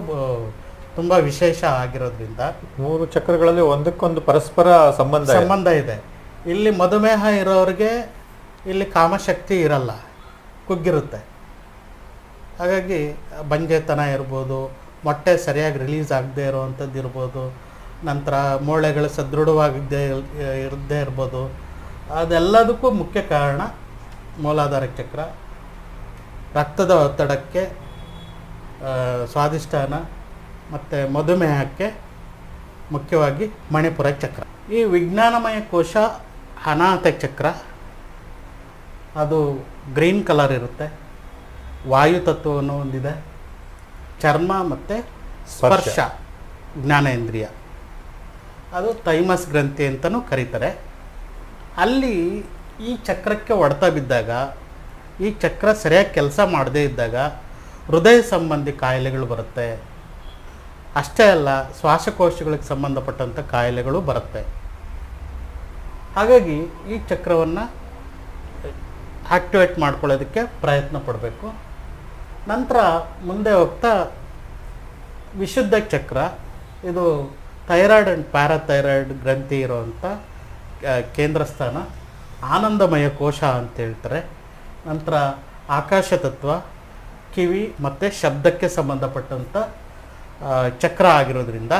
ತುಂಬ ವಿಶೇಷ ಆಗಿರೋದ್ರಿಂದ 3 ಚಕ್ರಗಳಲ್ಲಿ ಒಂದಕ್ಕೊಂದು ಪರಸ್ಪರ ಸಂಬಂಧ ಇದೆ. ಇಲ್ಲಿ ಮಧುಮೇಹ ಇರೋರಿಗೆ ಇಲ್ಲಿ ಕಾಮಶಕ್ತಿ ಇರಲ್ಲ, ಕುಗ್ಗಿರುತ್ತೆ. ಹಾಗಾಗಿ ಬಂಜೆತನ ಇರ್ಬೋದು, ಮೊಟ್ಟೆ ಸರಿಯಾಗಿ ರಿಲೀಸ್ ಆಗದೆ ಇರೋವಂಥದ್ದು ಇರ್ಬೋದು, ನಂತರ ಮೂಳೆಗಳು ಸದೃಢವಾಗದೇ ಇರದೇ ಇರ್ಬೋದು. ಅದೆಲ್ಲದಕ್ಕೂ ಮುಖ್ಯ ಕಾರಣ ಮೂಲಾಧಾರ ಚಕ್ರ. ರಕ್ತದ ಒತ್ತಡಕ್ಕೆ, ಸ್ವಾದಿಷ್ಠಾನ ಮತ್ತು ಮಧುಮೇಹಕ್ಕೆ ಮುಖ್ಯವಾಗಿ ಮಣಿಪುರ ಚಕ್ರ. ಈ ವಿಜ್ಞಾನಮಯ ಕೋಶ ಅನಾಹತ ಚಕ್ರ, ಅದು ಗ್ರೀನ್ ಕಲರ್ ಇರುತ್ತೆ, ವಾಯು ತತ್ವವನ್ನು ಹೊಂದಿದೆ, ಚರ್ಮ ಮತ್ತು ಸ್ಪರ್ಶ ಜ್ಞಾನೇಂದ್ರಿಯ, ಅದು ಥೈಮಸ್ ಗ್ರಂಥಿ ಅಂತಲೂ ಕರೀತಾರೆ. ಅಲ್ಲಿ ಈ ಚಕ್ರಕ್ಕೆ ಹೊಡೆತ ಬಿದ್ದಾಗ, ಈ ಚಕ್ರ ಸರಿಯಾಗಿ ಕೆಲಸ ಮಾಡದೇ ಇದ್ದಾಗ ಹೃದಯ ಸಂಬಂಧಿ ಕಾಯಿಲೆಗಳು ಬರುತ್ತೆ. ಅಷ್ಟೇ ಅಲ್ಲ, ಶ್ವಾಸಕೋಶಗಳಿಗೆ ಸಂಬಂಧಪಟ್ಟಂಥ ಕಾಯಿಲೆಗಳು ಬರುತ್ತೆ. ಹಾಗಾಗಿ ಈ ಚಕ್ರವನ್ನು ಆಕ್ಟಿವೇಟ್ ಮಾಡ್ಕೊಳ್ಳೋದಕ್ಕೆ ಪ್ರಯತ್ನ ಪಡಬೇಕು. ನಂತರ ಮುಂದೆ ಹೋಗ್ತಾ ವಿಶುದ್ಧ ಚಕ್ರ, ಇದು ಥೈರಾಯ್ಡ್ ಆ್ಯಂಡ್ ಪ್ಯಾರಾಥೈರಾಯ್ಡ್ ಗ್ರಂಥಿ ಇರುವಂಥ ಕೇಂದ್ರ ಸ್ಥಾನ, ಆನಂದಮಯ ಕೋಶ ಅಂತ ಹೇಳ್ತಾರೆ. ನಂತರ ಆಕಾಶ ತತ್ವ, ಕಿವಿ ಮತ್ತು ಶಬ್ದಕ್ಕೆ ಸಂಬಂಧಪಟ್ಟಂಥ ಚಕ್ರ ಆಗಿರೋದ್ರಿಂದ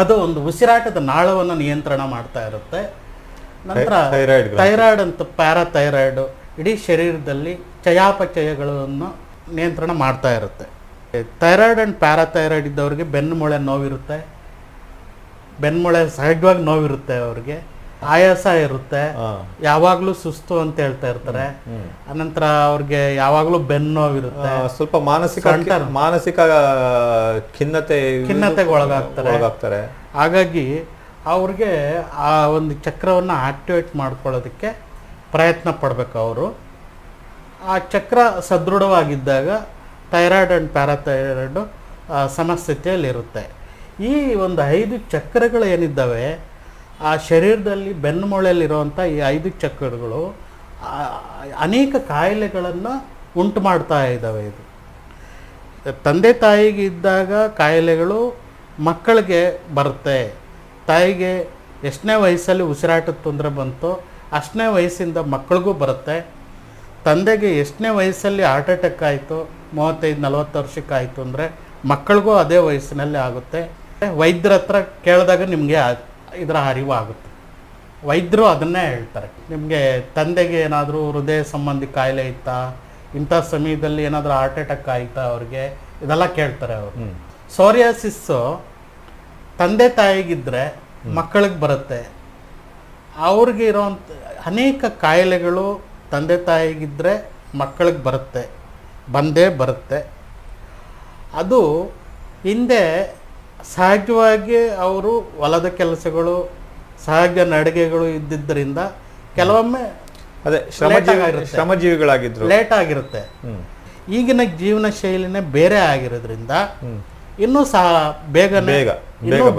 ಅದು ಒಂದು ಉಸಿರಾಟದ ನಾಳವನ್ನು ನಿಯಂತ್ರಣ ಮಾಡ್ತಾ ಇರುತ್ತೆ. ನಂತರ ಥೈರಾಯ್ಡ್ ಅಂತ ಪ್ಯಾರಾಥೈರಾಯ್ಡು ಇಡೀ ಶರೀರದಲ್ಲಿ ಚಯಾಪಚಯಗಳನ್ನು ನಿಯಂತ್ರಣ ಮಾಡ್ತಾ ಇರುತ್ತೆ. ಥೈರಾಯ್ಡ್ ಆ್ಯಂಡ್ ಪ್ಯಾರಾಥೈರಾಯ್ಡ್ ಇದ್ದವ್ರಿಗೆ ಬೆನ್ನುಮೂಳೆ ನೋವಿರುತ್ತೆ, ಬೆನ್ನುಮೂಳೆ ಸಹಜವಾಗಿ ನೋವಿರುತ್ತೆ, ಅವ್ರಿಗೆ ಆಯಾಸ ಇರುತ್ತೆ, ಯಾವಾಗಲೂ ಸುಸ್ತು ಅಂತ ಹೇಳ್ತಾ ಇರ್ತಾರೆ. ಅನಂತರ ಅವ್ರಿಗೆ ಯಾವಾಗಲೂ ಬೆನ್ನು ನೋವಿರುತ್ತೆ, ಸ್ವಲ್ಪ ಮಾನಸಿಕ ಖಿನ್ನತೆಗೆ ಒಳಗಾಗ್ತಾರೆ. ಹಾಗಾಗಿ ಅವ್ರಿಗೆ ಆ ಒಂದು ಚಕ್ರವನ್ನು ಆಕ್ಟಿವೇಟ್ ಮಾಡ್ಕೊಳ್ಳೋದಕ್ಕೆ ಪ್ರಯತ್ನ ಪಡಬೇಕು ಅವರು. ಆ ಚಕ್ರ ಸದೃಢವಾಗಿದ್ದಾಗ ಥೈರಾಯ್ಡ್ ಆ್ಯಂಡ್ ಪ್ಯಾರಾಥೈರಾಯ್ಡು ಸಮಸ್ಥಿತಿಯಲ್ಲಿರುತ್ತೆ. ಈ ಒಂದು 5 ಚಕ್ರಗಳು ಏನಿದ್ದಾವೆ ಆ ಶರೀರದಲ್ಲಿ ಬೆನ್ನುಮೂಳೆಯಲ್ಲಿರುವಂಥ ಈ 5 ಚಕ್ರಗಳು ಅನೇಕ ಕಾಯಿಲೆಗಳನ್ನು ಉಂಟು ಮಾಡ್ತಾ ಇದ್ದಾವೆ. ಇದು ತಂದೆ ತಾಯಿಗೆ ಇದ್ದಾಗ ಕಾಯಿಲೆಗಳು ಮಕ್ಕಳಿಗೆ ಬರುತ್ತೆ. ತಾಯಿಗೆ ಎಷ್ಟನೇ ವಯಸ್ಸಲ್ಲಿ ಉಸಿರಾಟದ ತೊಂದರೆ ಬಂತೋ ಅಷ್ಟನೇ ವಯಸ್ಸಿಂದ ಮಕ್ಕಳಿಗೂ ಬರುತ್ತೆ. ತಂದೆಗೆ ಎಷ್ಟನೇ ವಯಸ್ಸಲ್ಲಿ ಹಾರ್ಟ್ ಅಟ್ಯಾಕ್ ಆಯಿತು, 35-40 ವರ್ಷಕ್ಕೆ ಆಯಿತು ಅಂದರೆ ಮಕ್ಕಳಿಗೂ ಅದೇ ವಯಸ್ಸಿನಲ್ಲಿ ಆಗುತ್ತೆ. ವೈದ್ಯರ ಹತ್ರ ಕೇಳಿದಾಗ ನಿಮಗೆ ಇದರ ಅರಿವು ಆಗುತ್ತೆ. ವೈದ್ಯರು ಅದನ್ನೇ ಹೇಳ್ತಾರೆ, ನಿಮಗೆ ತಂದೆಗೆ ಏನಾದರೂ ಹೃದಯ ಸಂಬಂಧಿ ಕಾಯಿಲೆ ಇತ್ತಾ, ಇಂಥ ಸಮಯದಲ್ಲಿ ಏನಾದರೂ ಹಾರ್ಟ್ ಅಟ್ಯಾಕ್ ಆಯಿತಾ ಅವ್ರಿಗೆ, ಇದೆಲ್ಲ ಕೇಳ್ತಾರೆ ಅವರು. ಸೋರಿಯಾಸಿಸ್ಸು ತಂದೆ ತಾಯಿಗಿದ್ದರೆ ಮಕ್ಕಳಿಗೆ ಬರುತ್ತೆ. ಅವ್ರಿಗೆ ಇರೋವಂಥ ಅನೇಕ ಕಾಯಿಲೆಗಳು ತಂದೆ ತಾಯಿಗಿದ್ದರೆ ಮಕ್ಕಳಿಗೆ ಬಂದೇ ಬರುತ್ತೆ. ಅದು ಹಿಂದೆ ಸಹಜವಾಗಿ ಅವರು ಹೊಲದ ಕೆಲಸಗಳು, ಸಹಜ ನಡಿಗೆಗಳು ಇದ್ದಿದ್ದರಿಂದ ಕೆಲವೊಮ್ಮೆ ಅದೇ ಶ್ರಮಜೀವಿಗಳಾಗಿದ್ರು, ಲೇಟ್ ಆಗಿರುತ್ತೆ. ಈಗಿನ ಜೀವನ ಶೈಲಿನೇ ಬೇರೆ ಆಗಿರೋದ್ರಿಂದ ಇನ್ನೂ ಸಹ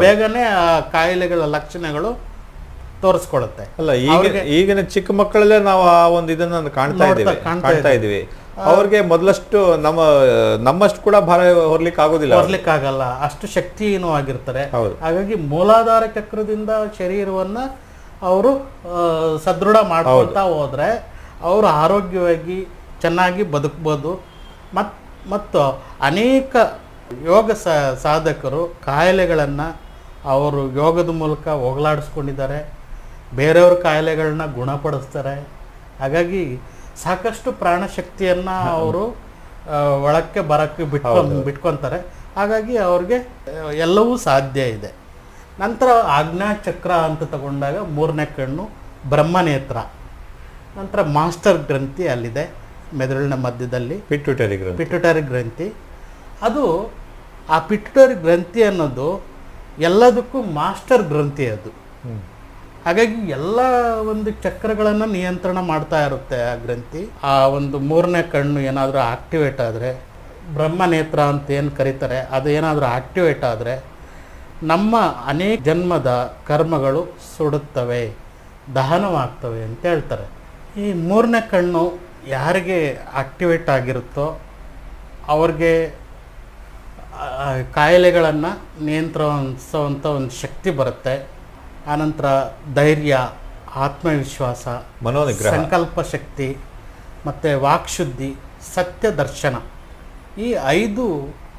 ಬೇಗನೆ ಆ ಕಾಯಿಲೆಗಳ ಲಕ್ಷಣಗಳು ತೋರಿಸ್ಕೊಳ್ಳುತ್ತೆ. ಅಲ್ಲ, ಈಗಿನ ಚಿಕ್ಕ ಮಕ್ಕಳಲ್ಲೇ ನಾವು ಆ ಒಂದು ಇದನ್ನ ಕಾಣ್ತಾ ಇದೀವಿ. ಅವ್ರಿಗೆ ಮೊದಲಷ್ಟು ನಮ್ಮಷ್ಟು ಕೂಡ ಭಾರ ಹೊರ್ಲಿಕ್ಕಾಗಲ್ಲ, ಅಷ್ಟು ಶಕ್ತಿಯೂ ಆಗಿರ್ತಾರೆ. ಹಾಗಾಗಿ ಮೂಲಾಧಾರ ಚಕ್ರದಿಂದ ಶರೀರವನ್ನ ಅವರು ಸದೃಢ ಮಾಡ್ಕೊಳ್ತಾ ಹೋದ್ರೆ ಅವರು ಆರೋಗ್ಯವಾಗಿ ಚೆನ್ನಾಗಿ ಬದುಕ್ಬೋದು. ಮತ್ತು ಅನೇಕ ಯೋಗ ಸಾಧಕರು ಕಾಯಿಲೆಗಳನ್ನು ಅವರು ಯೋಗದ ಮೂಲಕ ಹೋಗಲಾಡಿಸ್ಕೊಂಡಿದ್ದಾರೆ, ಬೇರೆಯವ್ರ ಕಾಯಿಲೆಗಳನ್ನ ಗುಣಪಡಿಸ್ತಾರೆ. ಹಾಗಾಗಿ ಸಾಕಷ್ಟು ಪ್ರಾಣಶಕ್ತಿಯನ್ನು ಅವರು ಒಳಕ್ಕೆ ಬರೋಕ್ಕೆ ಬಿಟ್ಕೊತಾರೆ. ಹಾಗಾಗಿ ಅವ್ರಿಗೆ ಎಲ್ಲವೂ ಸಾಧ್ಯ ಇದೆ. ನಂತರ ಆಜ್ಞಾಚಕ್ರ ಅಂತ ತಗೊಂಡಾಗ 3ನೇ ಕಣ್ಣು ಬ್ರಹ್ಮನೇತ್ರ. ನಂತರ ಮಾಸ್ಟರ್ ಗ್ರಂಥಿ ಅಲ್ಲಿದೆ ಮೆದುಳಿನ ಮಧ್ಯದಲ್ಲಿ, ಪಿಟ್ಯುಟರಿ ಗ್ರಂಥಿ. ಅದು ಆ ಪಿಟ್ಯುಟರಿ ಗ್ರಂಥಿ ಅನ್ನೋದು ಎಲ್ಲದಕ್ಕೂ ಮಾಸ್ಟರ್ ಗ್ರಂಥಿ ಅದು. ಹಾಗಾಗಿ ಎಲ್ಲ ಒಂದು ಚಕ್ರಗಳನ್ನು ನಿಯಂತ್ರಣ ಮಾಡ್ತಾ ಇರುತ್ತೆ ಆ ಗ್ರಂಥಿ. ಆ ಒಂದು 3ನೇ ಕಣ್ಣು ಏನಾದರೂ ಆಕ್ಟಿವೇಟ್ ಆದರೆ, ಬ್ರಹ್ಮನೇತ್ರ ಅಂತ ಏನು ಕರೀತಾರೆ, ಅದು ಏನಾದರೂ ಆಕ್ಟಿವೇಟ್ ಆದರೆ ನಮ್ಮ ಅನೇಕ ಜನ್ಮದ ಕರ್ಮಗಳು ಸುಡುತ್ತವೆ, ದಹನವಾಗ್ತವೆ ಅಂತ ಹೇಳ್ತಾರೆ. ಈ 3ನೇ ಕಣ್ಣು ಯಾರಿಗೆ ಆಕ್ಟಿವೇಟ್ ಆಗಿರುತ್ತೋ ಅವ್ರಿಗೆ ಕಾಯಿಲೆಗಳನ್ನು ನಿಯಂತ್ರಿಸುವಂಥ ಒಂದು ಶಕ್ತಿ ಬರುತ್ತೆ. ಆನಂತರ ಧೈರ್ಯ, ಆತ್ಮವಿಶ್ವಾಸ, ಮನೋನಿಗ್ರಹ, ಸಂಕಲ್ಪ ಶಕ್ತಿ ಮತ್ತು ವಾಕ್ಶುದ್ಧಿ, ಸತ್ಯ ದರ್ಶನ, ಈ 5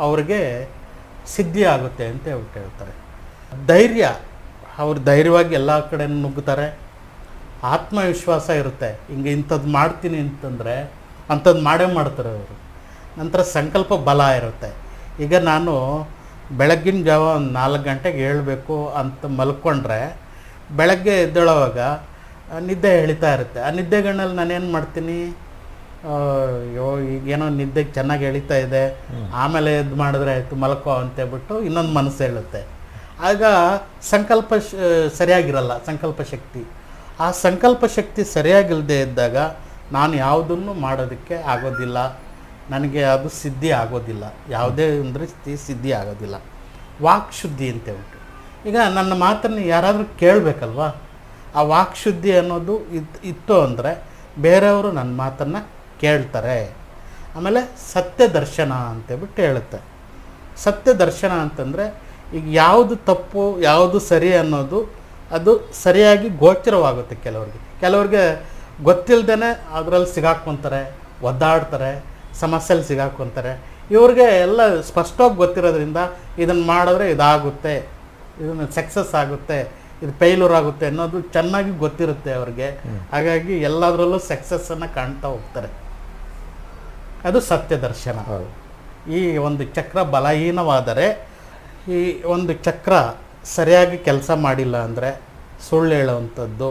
ಅವ್ರಿಗೆ ಸಿದ್ಧಿ ಆಗುತ್ತೆ ಅಂತ ಹೇಳ್ತಾರೆ. ಧೈರ್ಯ, ಅವ್ರು ಧೈರ್ಯವಾಗಿ ಎಲ್ಲ ಕಡೆ ನುಗ್ಗುತ್ತಾರೆ. ಆತ್ಮವಿಶ್ವಾಸ ಇರುತ್ತೆ, ಹಿಂಗೆ ಇಂಥದ್ದು ಮಾಡ್ತೀನಿ ಅಂತಂದರೆ ಅಂಥದ್ದು ಮಾಡ್ತಾರೆ ಅವರು. ನಂತರ ಸಂಕಲ್ಪ ಬಲ ಇರುತ್ತೆ. ಈಗ ನಾನು ಬೆಳಗ್ಗಿನ ಜಾವ 4 ಗಂಟೆಗೆ ಹೇಳಬೇಕು ಅಂತ ಮಲ್ಕೊಂಡ್ರೆ ಬೆಳಗ್ಗೆ ಎದ್ದೇಳುವಾಗ ನಿದ್ದೆ ಎಳಿತಾ ಇರುತ್ತೆ. ಆ ನಿದ್ದೆಗಳಲ್ಲಿ ನಾನೇನು ಮಾಡ್ತೀನಿ, ಈಗೇನೋ ನಿದ್ದೆಗೆ ಚೆನ್ನಾಗಿ ಎಳಿತಾ ಇದೆ, ಆಮೇಲೆ ಎದ್ದು ಮಾಡಿದ್ರೆ ಆಯಿತು ಮಲ್ಕೋ ಅಂತೇಳ್ಬಿಟ್ಟು ಇನ್ನೊಂದು ಮನಸ್ಸು ಹೇಳುತ್ತೆ. ಆಗ ಸಂಕಲ್ಪ ಸರಿಯಾಗಿರಲ್ಲ, ಸಂಕಲ್ಪ ಶಕ್ತಿ. ಆ ಸಂಕಲ್ಪ ಶಕ್ತಿ ಸರಿಯಾಗಿಲ್ಲದೆ ಇದ್ದಾಗ ನಾನು ಯಾವುದನ್ನು ಮಾಡೋದಕ್ಕೆ ಆಗೋದಿಲ್ಲ, ನನಗೆ ಅದು ಸಿದ್ಧಿ ಆಗೋದಿಲ್ಲ, ಯಾವುದೇ ಅಂದರೆ ಸಿದ್ಧಿ ಆಗೋದಿಲ್ಲ. ವಾಕ್ಶುದ್ಧಿ ಅಂತ ಹೇಳ್ಬಿಟ್ಟು. ಈಗ ನನ್ನ ಮಾತನ್ನು ಯಾರಾದರೂ ಕೇಳಬೇಕಲ್ವಾ, ಆ ವಾಕ್ಶುದ್ಧಿ ಅನ್ನೋದು ಇತ್ತು ಅಂದರೆ ಬೇರೆಯವರು ನನ್ನ ಮಾತನ್ನು ಕೇಳ್ತಾರೆ. ಆಮೇಲೆ ಸತ್ಯ ದರ್ಶನ ಅಂತೇಳ್ಬಿಟ್ಟು ಹೇಳುತ್ತೆ. ಸತ್ಯ ದರ್ಶನ ಅಂತಂದರೆ ಈಗ ಯಾವುದು ತಪ್ಪು ಯಾವುದು ಸರಿ ಅನ್ನೋದು ಅದು ಸರಿಯಾಗಿ ಗೋಚರವಾಗುತ್ತೆ. ಕೆಲವ್ರಿಗೆ ಗೊತ್ತಿಲ್ಲದೇ ಅದರಲ್ಲಿ ಸಿಗಾಕ್ಕೊತಾರೆ, ಒದ್ದಾಡ್ತಾರೆ, ಸಮಸ್ಯೆಯಲ್ಲಿ ಸಿಗಾಕ್ಕೊತಾರೆ. ಇವ್ರಿಗೆ ಎಲ್ಲ ಸ್ಪಷ್ಟವಾಗಿ ಗೊತ್ತಿರೋದ್ರಿಂದ ಇದನ್ನು ಮಾಡಿದ್ರೆ ಇದಾಗುತ್ತೆ, ಇದನ್ನು ಸಕ್ಸಸ್ ಆಗುತ್ತೆ, ಇದು ಫೇಲ್ಯೂರ್ ಆಗುತ್ತೆ ಅನ್ನೋದು ಚೆನ್ನಾಗಿ ಗೊತ್ತಿರುತ್ತೆ ಅವ್ರಿಗೆ. ಹಾಗಾಗಿ ಎಲ್ಲದರಲ್ಲೂ ಸಕ್ಸಸ್ಸನ್ನು ಕಾಣ್ತಾ ಹೋಗ್ತಾರೆ. ಅದು ಸತ್ಯ ದರ್ಶನ. ಈ ಒಂದು ಚಕ್ರ ಬಲಹೀನವಾದರೆ, ಈ ಒಂದು ಚಕ್ರ ಸರಿಯಾಗಿ ಕೆಲಸ ಮಾಡಿಲ್ಲ ಅಂದರೆ ಸುಳ್ಳು ಹೇಳೋವಂಥದ್ದು,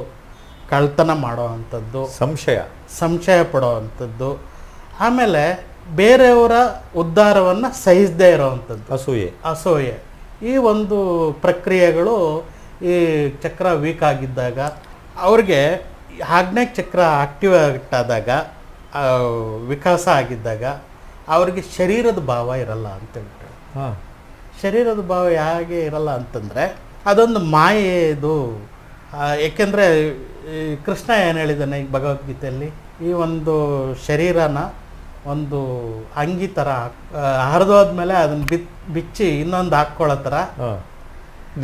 ಕಳ್ತನ ಮಾಡೋವಂಥದ್ದು, ಸಂಶಯ ಪಡೋವಂಥದ್ದು, ಆಮೇಲೆ ಬೇರೆಯವರ ಉದ್ಧಾರವನ್ನು ಸಹಿಸದೇ ಇರೋವಂಥದ್ದು, ಅಸೂಯೆ. ಈ ಒಂದು ಪ್ರಕ್ರಿಯೆಗಳು ಈ ಚಕ್ರ ವೀಕ್ ಆಗಿದ್ದಾಗ ಅವ್ರಿಗೆ ಆಗ್ನೇಯ ಚಕ್ರ ಆಕ್ಟಿವೇಟ್ ಆದಾಗ, ವಿಕಾಸ ಆಗಿದ್ದಾಗ ಅವ್ರಿಗೆ ಶರೀರದ ಭಾವ ಇರಲ್ಲ ಅಂತೇಳ್ಬಿಟ್ಟು. ಶರೀರದ ಭಾವ ಹೇಗೆ ಇರಲ್ಲ ಅಂತಂದರೆ ಅದೊಂದು ಮಾಯೆದು. ಏಕೆಂದರೆ ಕೃಷ್ಣ ಏನು ಹೇಳಿದ್ದಾನೆ ಈಗ ಭಗವದ್ಗೀತೆಯಲ್ಲಿ, ಈ ಒಂದು ಶರೀರನ ಒಂದು ಅಂಗಿ ಥರ ಹರಿದೋದ್ಮೇಲೆ ಅದನ್ನು ಬಿಚ್ಚಿ ಇನ್ನೊಂದು ಹಾಕ್ಕೊಳ್ಳೋ ಥರ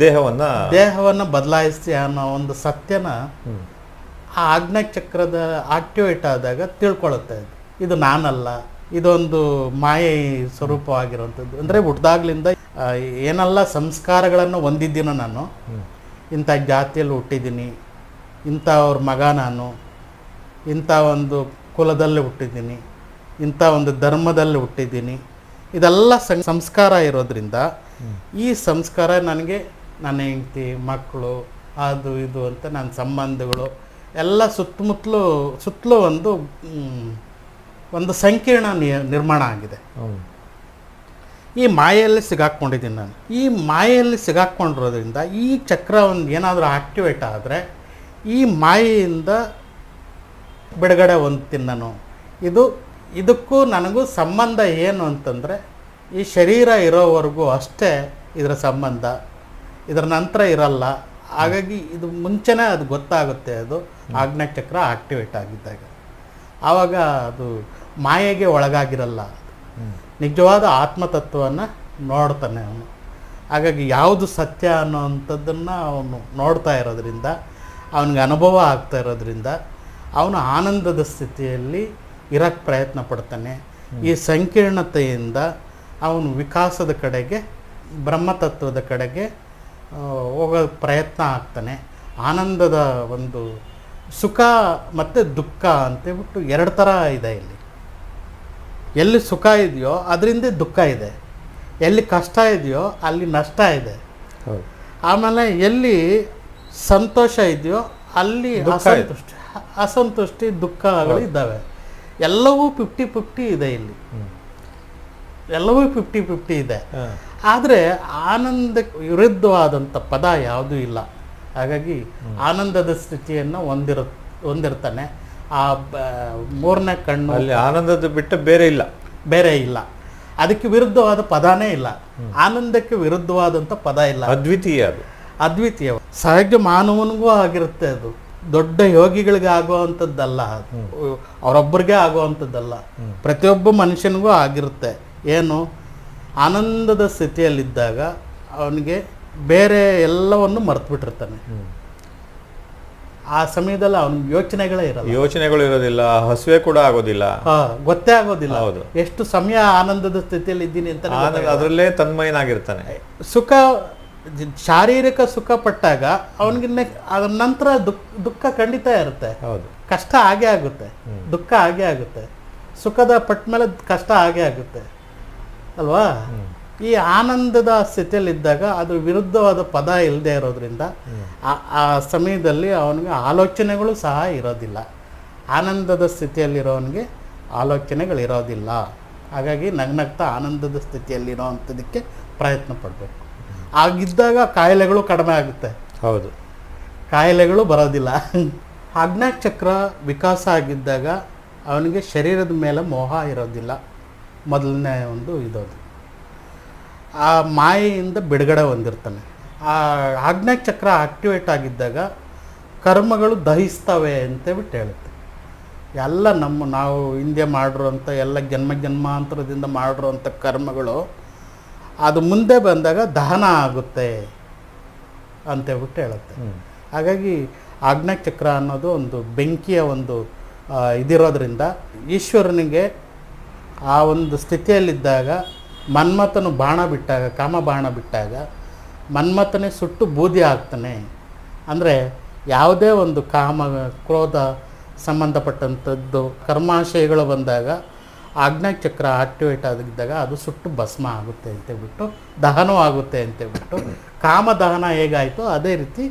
ದೇಹವನ್ನು ಬದಲಾಯಿಸಿ ಅನ್ನೋ ಒಂದು ಸತ್ಯನ ಆ ಆಗ್ನೇಯ ಚಕ್ರದ ಆಕ್ಟಿವೇಟ್ ಆದಾಗ ತಿಳ್ಕೊಳ್ಳುತ್ತೆ. ಇದು ನಾನಲ್ಲ, ಇದೊಂದು ಮಾಯೆ ಸ್ವರೂಪವಾಗಿರುವಂಥದ್ದು. ಅಂದರೆ ಹುಟ್ಟಿದಾಗ್ಲಿಂದ ಏನೆಲ್ಲ ಸಂಸ್ಕಾರಗಳನ್ನು ಹೊಂದಿದ್ದೀನೋ ನಾನು, ಇಂಥ ಜಾತಿಯಲ್ಲಿ ಹುಟ್ಟಿದ್ದೀನಿ, ಇಂಥ ಅವ್ರ ಮಗ ನಾನು, ಇಂಥ ಒಂದು ಕುಲದಲ್ಲಿ ಹುಟ್ಟಿದ್ದೀನಿ, ಇಂಥ ಒಂದು ಧರ್ಮದಲ್ಲಿ ಹುಟ್ಟಿದ್ದೀನಿ, ಇದೆಲ್ಲ ಸಂಸ್ಕಾರ ಇರೋದ್ರಿಂದ ಈ ಸಂಸ್ಕಾರ ನನಗೆ ನನ್ನ ಹೆಂಡತಿ ಮಕ್ಕಳು ಅದು ಇದು ಅಂತ ನನ್ನ ಸಂಬಂಧಗಳು ಎಲ್ಲ ಸುತ್ತಲೂ ಒಂದು ಸಂಕೀರ್ಣ ನಿರ್ಮಾಣ ಆಗಿದೆ. ಈ ಮಾಯೆಯಲ್ಲಿ ಸಿಗಾಕ್ಕೊಂಡಿದ್ದೀನಿ ನಾನು. ಈ ಮಾಯೆಯಲ್ಲಿ ಸಿಗಾಕ್ಕೊಂಡಿರೋದ್ರಿಂದ ಈ ಚಕ್ರ ಒಂದು ಏನಾದರೂ ಆಕ್ಟಿವೇಟ್ ಆದರೆ ಈ ಮಾಯೆಯಿಂದ ಬಿಡುಗಡೆ ಹೊಂದ್ತೀನಿ ನಾನು. ಇದಕ್ಕೂ ನನಗೂ ಸಂಬಂಧ ಏನು ಅಂತಂದರೆ ಈ ಶರೀರ ಇರೋವರೆಗೂ ಅಷ್ಟೇ ಇದರ ಸಂಬಂಧ, ಇದರ ನಂತರ ಇರಲ್ಲ. ಹಾಗಾಗಿ ಇದು ಮುಂಚೆನೇ ಅದು ಗೊತ್ತಾಗುತ್ತೆ. ಅದು ಆಗ್ನೇಯ ಚಕ್ರ ಆಕ್ಟಿವೇಟ್ ಆಗಿದ್ದಾಗ ಆವಾಗ ಅದು ಮಾಯೆಗೆ ಒಳಗಾಗಿರಲ್ಲ, ನಿಜವಾದ ಆತ್ಮತತ್ವವನ್ನು ನೋಡ್ತಾನೆ ಅವನು. ಹಾಗಾಗಿ ಯಾವುದು ಸತ್ಯ ಅನ್ನೋವಂಥದ್ದನ್ನು ಅವನು ನೋಡ್ತಾ ಇರೋದ್ರಿಂದ, ಅವನಿಗೆ ಅನುಭವ ಆಗ್ತಾ ಇರೋದ್ರಿಂದ ಅವನು ಆನಂದದ ಸ್ಥಿತಿಯಲ್ಲಿ ಇರೋಕ್ಕೆ ಪ್ರಯತ್ನ ಪಡ್ತಾನೆ. ಈ ಸಂಕೀರ್ಣತೆಯಿಂದ ಅವನು ವಿಕಾಸದ ಕಡೆಗೆ, ಬ್ರಹ್ಮತತ್ವದ ಕಡೆಗೆ ಹೋಗೋ ಪ್ರಯತ್ನ ಆಗ್ತಾನೆ. ಆನಂದದ ಒಂದು ಸುಖ ಮತ್ತು ದುಃಖ ಅಂತೇಳ್ಬಿಟ್ಟು ಎರಡು ಥರ ಇದೆ ಇಲ್ಲಿ. ಎಲ್ಲಿ ಸುಖ ಇದೆಯೋ ಅದರಿಂದ ದುಃಖ ಇದೆ, ಎಲ್ಲಿ ಕಷ್ಟ ಇದೆಯೋ ಅಲ್ಲಿ ನಷ್ಟ ಇದೆ. ಆಮೇಲೆ ಎಲ್ಲಿ ಸಂತೋಷ ಇದೆಯೋ ಅಲ್ಲಿ ಅಸಂತುಷ್ಟಿ ದುಃಖಗಳು ಇದ್ದಾವೆ. ಎಲ್ಲವೂ 50-50 ಇದೆ ಇಲ್ಲಿ, ಎಲ್ಲವೂ 50-50 ಇದೆ. ಆದರೆ ಆನಂದಕ್ಕೆ ವಿರುದ್ಧವಾದಂಥ ಪದ ಯಾವುದೂ ಇಲ್ಲ. ಹಾಗಾಗಿ ಆನಂದದ ಸ್ಥಿತಿಯನ್ನು ಹೊಂದಿರ್ತಾನೆ. ಆ ಮೂರನೇ ಕಣ್ಣು ಅಲ್ಲಿ ಆನಂದದ ಬಿಟ್ಟು ಬೇರೆ ಇಲ್ಲ. ಅದಕ್ಕೆ ವಿರುದ್ಧವಾದ ಪದನೇ ಇಲ್ಲ. ಆನಂದಕ್ಕೆ ವಿರುದ್ಧವಾದಂಥ ಪದ ಇಲ್ಲ. ಅದ್ವಿತೀಯ ಸಹಜ ಮಾನವನಿಗೂ ಆಗಿರುತ್ತೆ. ಅದು ದೊಡ್ಡ ಯೋಗಿಗಳಿಗೆ ಆಗುವಂಥದ್ದಲ್ಲ, ಅವರೊಬ್ಬರಿಗೆ ಆಗುವಂಥದ್ದಲ್ಲ, ಪ್ರತಿಯೊಬ್ಬ ಮನುಷ್ಯನಿಗೂ ಆಗಿರುತ್ತೆ. ಏನು, ಆನಂದದ ಸ್ಥಿತಿಯಲ್ಲಿದ್ದಾಗ ಅವನಿಗೆ ಬೇರೆ ಎಲ್ಲವನ್ನು ಮರೆತು ಬಿಟ್ಟಿರ್ತಾನೆ. ಆ ಸಮಯದಲ್ಲಿ ಅವನಿಗೆ ಯೋಚನೆಗಳು ಇರೋದಿಲ್ಲ, ಹಸುವೆ ಕೂಡ ಆಗೋದಿಲ್ಲ, ಗೊತ್ತೇ ಆಗೋದಿಲ್ಲ ಎಷ್ಟು ಸಮಯ ಆನಂದದ ಸ್ಥಿತಿಯಲ್ಲಿ ಇದ್ದೀನಿ ಅಂತ. ಅದರಲ್ಲೇ ತನ್ಮಯನಾಗಿರ್ತಾನೆ. ಸುಖ, ಶಾರೀರಿಕ ಸುಖ ಪಟ್ಟಾಗ ಅವನಿಗೆ ಅದರ ನಂತರ ದುಃಖ ಖಂಡಿತ ಇರುತ್ತೆ. ಕಷ್ಟ ಹಾಗೆ ಆಗುತ್ತೆ, ದುಃಖ ಹಾಗೆ ಆಗುತ್ತೆ. ಸುಖದ ಪಟ್ಟ ಮೇಲೆ ಕಷ್ಟ ಹಾಗೆ ಆಗುತ್ತೆ ಅಲ್ವಾ. ಈ ಆನಂದದ ಸ್ಥಿತಿಯಲ್ಲಿದ್ದಾಗ ಅದು ವಿರುದ್ಧವಾದ ಪದ ಇಲ್ಲದೆ ಇರೋದ್ರಿಂದ ಆ ಸಮಯದಲ್ಲಿ ಅವನಿಗೆ ಆಲೋಚನೆಗಳು ಸಹ ಇರೋದಿಲ್ಲ. ಆನಂದದ ಸ್ಥಿತಿಯಲ್ಲಿರೋವನಿಗೆ ಆಲೋಚನೆಗಳಿರೋದಿಲ್ಲ. ಹಾಗಾಗಿ ನಗ್ನಗ್ತಾ ಆನಂದದ ಸ್ಥಿತಿಯಲ್ಲಿರೋವಂಥದ್ದಕ್ಕೆ ಪ್ರಯತ್ನ ಪಡಬೇಕು. ಆಗಿದ್ದಾಗ ಕಾಯಿಲೆಗಳು ಕಡಿಮೆ ಆಗುತ್ತೆ. ಕಾಯಿಲೆಗಳು ಬರೋದಿಲ್ಲ. ಆಗ್ನೇಯ ಚಕ್ರ ವಿಕಾಸ ಆಗಿದ್ದಾಗ ಅವನಿಗೆ ಶರೀರದ ಮೇಲೆ ಮೋಹ ಇರೋದಿಲ್ಲ. ಮೊದಲನೇ ಒಂದು ಇದದು. ಆ ಮಾಯೆಯಿಂದ ಬಿಡುಗಡೆ ಹೊಂದಿರ್ತಾನೆ. ಆ ಆಜ್ಞಾ ಚಕ್ರ ಆಕ್ಟಿವೇಟ್ ಆಗಿದ್ದಾಗ ಕರ್ಮಗಳು ದಹಿಸ್ತವೆ ಅಂತೇಳ್ಬಿಟ್ಟು ಹೇಳುತ್ತೆ. ಎಲ್ಲ ನಾವು ಹಿಂದೆ ಮಾಡಿರೋಂಥ ಎಲ್ಲ ಜನ್ಮಾಂತರದಿಂದ ಮಾಡಿರೋಂಥ ಕರ್ಮಗಳು ಅದು ಮುಂದೆ ಬಂದಾಗ ದಹನ ಆಗುತ್ತೆ ಅಂತೇಳ್ಬಿಟ್ಟು ಹೇಳುತ್ತೆ. ಹಾಗಾಗಿ ಆಜ್ಞಾ ಚಕ್ರ ಅನ್ನೋದು ಒಂದು ಬೆಂಕಿಯ ಒಂದು ಇದಿರೋದ್ರಿಂದ ಈಶ್ವರನಿಗೆ ಆ ಒಂದು ಸ್ಥಿತಿಯಲ್ಲಿದ್ದಾಗ ಮನ್ಮಥನು ಬಾಣ ಬಿಟ್ಟಾಗ, ಕಾಮ ಬಾಣ ಬಿಟ್ಟಾಗ ಮನ್ಮಥನೇ ಸುಟ್ಟು ಬೂದಿ ಆಗ್ತಾನೆ. ಅಂದರೆ ಯಾವುದೇ ಒಂದು ಕಾಮ ಕ್ರೋಧ ಸಂಬಂಧಪಟ್ಟಂಥದ್ದು ಕರ್ಮಾಶಯಗಳು ಬಂದಾಗ ಆಜ್ಞಾ ಚಕ್ರ ಆಕ್ಟಿವೇಟ್ ಆಗಿದ್ದಾಗ ಅದು ಸುಟ್ಟು ಭಸ್ಮ ಆಗುತ್ತೆ ಅಂತೇಳ್ಬಿಟ್ಟು, ದಹನವಾಗುತ್ತೆ ಅಂತೇಳ್ಬಿಟ್ಟು, ಕಾಮ ದಹನ ಹೇಗಾಯಿತು ಅದೇ ರೀತಿ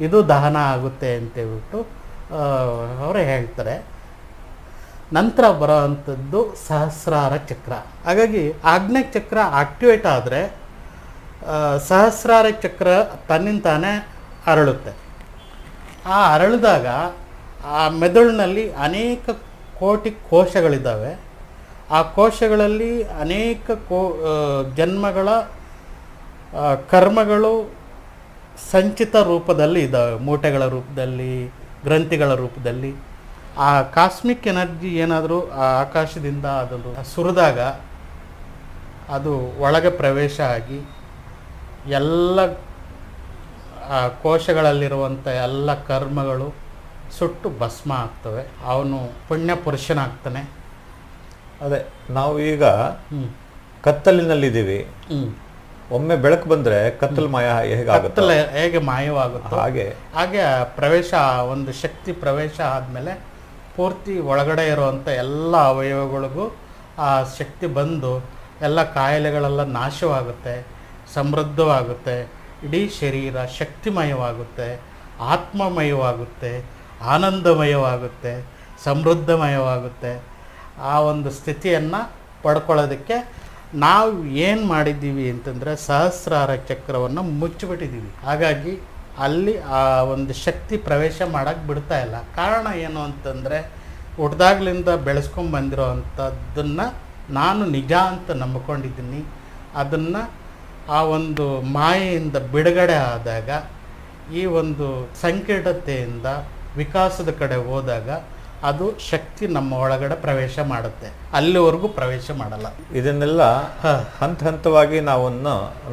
ಇದು ದಹನ ಆಗುತ್ತೆ ಅಂತೇಳ್ಬಿಟ್ಟು ಅವರೇ ಹೇಳ್ತಾರೆ. ನಂತರ ಬರೋವಂಥದ್ದು ಸಹಸ್ರಾರ ಚಕ್ರ. ಹಾಗಾಗಿ ಆಜ್ಞಾ ಚಕ್ರ ಆಕ್ಟಿವೇಟ್ ಆದರೆ ಸಹಸ್ರಾರ ಚಕ್ರ ತನ್ನಿಂತಾನೇ ಅರಳುತ್ತೆ. ಆ ಅರಳಿದಾಗ ಆ ಮೆದುಳಿನಲ್ಲಿ ಅನೇಕ ಕೋಟಿ ಕೋಶಗಳಿದ್ದಾವೆ. ಆ ಕೋಶಗಳಲ್ಲಿ ಅನೇಕ ಜನ್ಮಗಳ ಕರ್ಮಗಳು ಸಂಚಿತ ರೂಪದಲ್ಲಿ ಇದ್ದಾವೆ, ಮೂಟೆಗಳ ರೂಪದಲ್ಲಿ, ಗ್ರಂಥಿಗಳ ರೂಪದಲ್ಲಿ. ಆ ಕಾಸ್ಮಿಕ್ ಎನರ್ಜಿ ಏನಾದರೂ ಆ ಆಕಾಶದಿಂದ ಅದನ್ನು ಸುರಿದಾಗ ಅದು ಒಳಗೆ ಪ್ರವೇಶ ಆಗಿ ಎಲ್ಲ ಆ ಕೋಶಗಳಲ್ಲಿರುವಂಥ ಎಲ್ಲ ಕರ್ಮಗಳು ಸುಟ್ಟು ಭಸ್ಮ ಆಗ್ತವೆ. ಅವನು ಪುಣ್ಯ ಪುರುಷನಾಗ್ತಾನೆ. ಅದೇ ನಾವು ಈಗ ಕತ್ತಲಿನಲ್ಲಿದ್ದೀವಿ. ಒಮ್ಮೆ ಬೆಳಕು ಬಂದರೆ ಕತ್ತಲು ಮಾಯ ಕತ್ತಲು ಹೇಗೆ ಮಾಯವಾಗುತ್ತೋ ಹಾಗೆ ಪ್ರವೇಶ, ಒಂದು ಶಕ್ತಿ ಪ್ರವೇಶ ಆದಮೇಲೆ ಪೂರ್ತಿ ಒಳಗಡೆ ಇರುವಂಥ ಎಲ್ಲ ಅವಯವಗಳಿಗೂ ಆ ಶಕ್ತಿ ಬಂದು ಎಲ್ಲ ಕಾಯಿಲೆಗಳೆಲ್ಲ ನಾಶವಾಗುತ್ತೆ, ಸಮೃದ್ಧವಾಗುತ್ತೆ. ಇಡೀ ಶರೀರ ಶಕ್ತಿಮಯವಾಗುತ್ತೆ, ಆತ್ಮಮಯವಾಗುತ್ತೆ, ಆನಂದಮಯವಾಗುತ್ತೆ, ಸಮೃದ್ಧಮಯವಾಗುತ್ತೆ. ಆ ಒಂದು ಸ್ಥಿತಿಯನ್ನು ಪಡ್ಕೊಳ್ಳೋದಕ್ಕೆ ನಾವು ಏನು ಮಾಡಿದ್ದೀವಿ ಅಂತಂದರೆ ಸಹಸ್ರಾರ ಚಕ್ರವನ್ನು ಮುಚ್ಚಿಬಿಟ್ಟಿದ್ದೀವಿ. ಹಾಗಾಗಿ ಅಲ್ಲಿ ಆ ಒಂದು ಶಕ್ತಿ ಪ್ರವೇಶ ಮಾಡೋಕ್ಕೆ ಬಿಡ್ತಾ ಇಲ್ಲ. ಕಾರಣ ಏನು ಅಂತಂದರೆ ಹುಡ್ದಾಗ್ಲಿಂದ ಬೆಳೆಸ್ಕೊಂಡು ಬಂದಿರೋ ಅಂಥದ್ದನ್ನು ನಾನು ನಿಜ ಅಂತ ನಂಬಿಕೊಂಡಿದ್ದೀನಿ. ಅದನ್ನು ಆ ಒಂದು ಮಾಯೆಯಿಂದ ಬಿಡುಗಡೆ ಆದಾಗ, ಈ ಒಂದು ಸಂಕೀರ್ಣತೆಯಿಂದ ವಿಕಾಸದ ಕಡೆ ಹೋದಾಗ ಅದು ಶಕ್ತಿ ನಮ್ಮ ಒಳಗಡೆ ಪ್ರವೇಶ ಮಾಡುತ್ತೆ. ಅಲ್ಲಿವರೆಗೂ ಪ್ರವೇಶ ಮಾಡಲ್ಲ. ಇದನ್ನೆಲ್ಲ ಹಂತ ಹಂತವಾಗಿ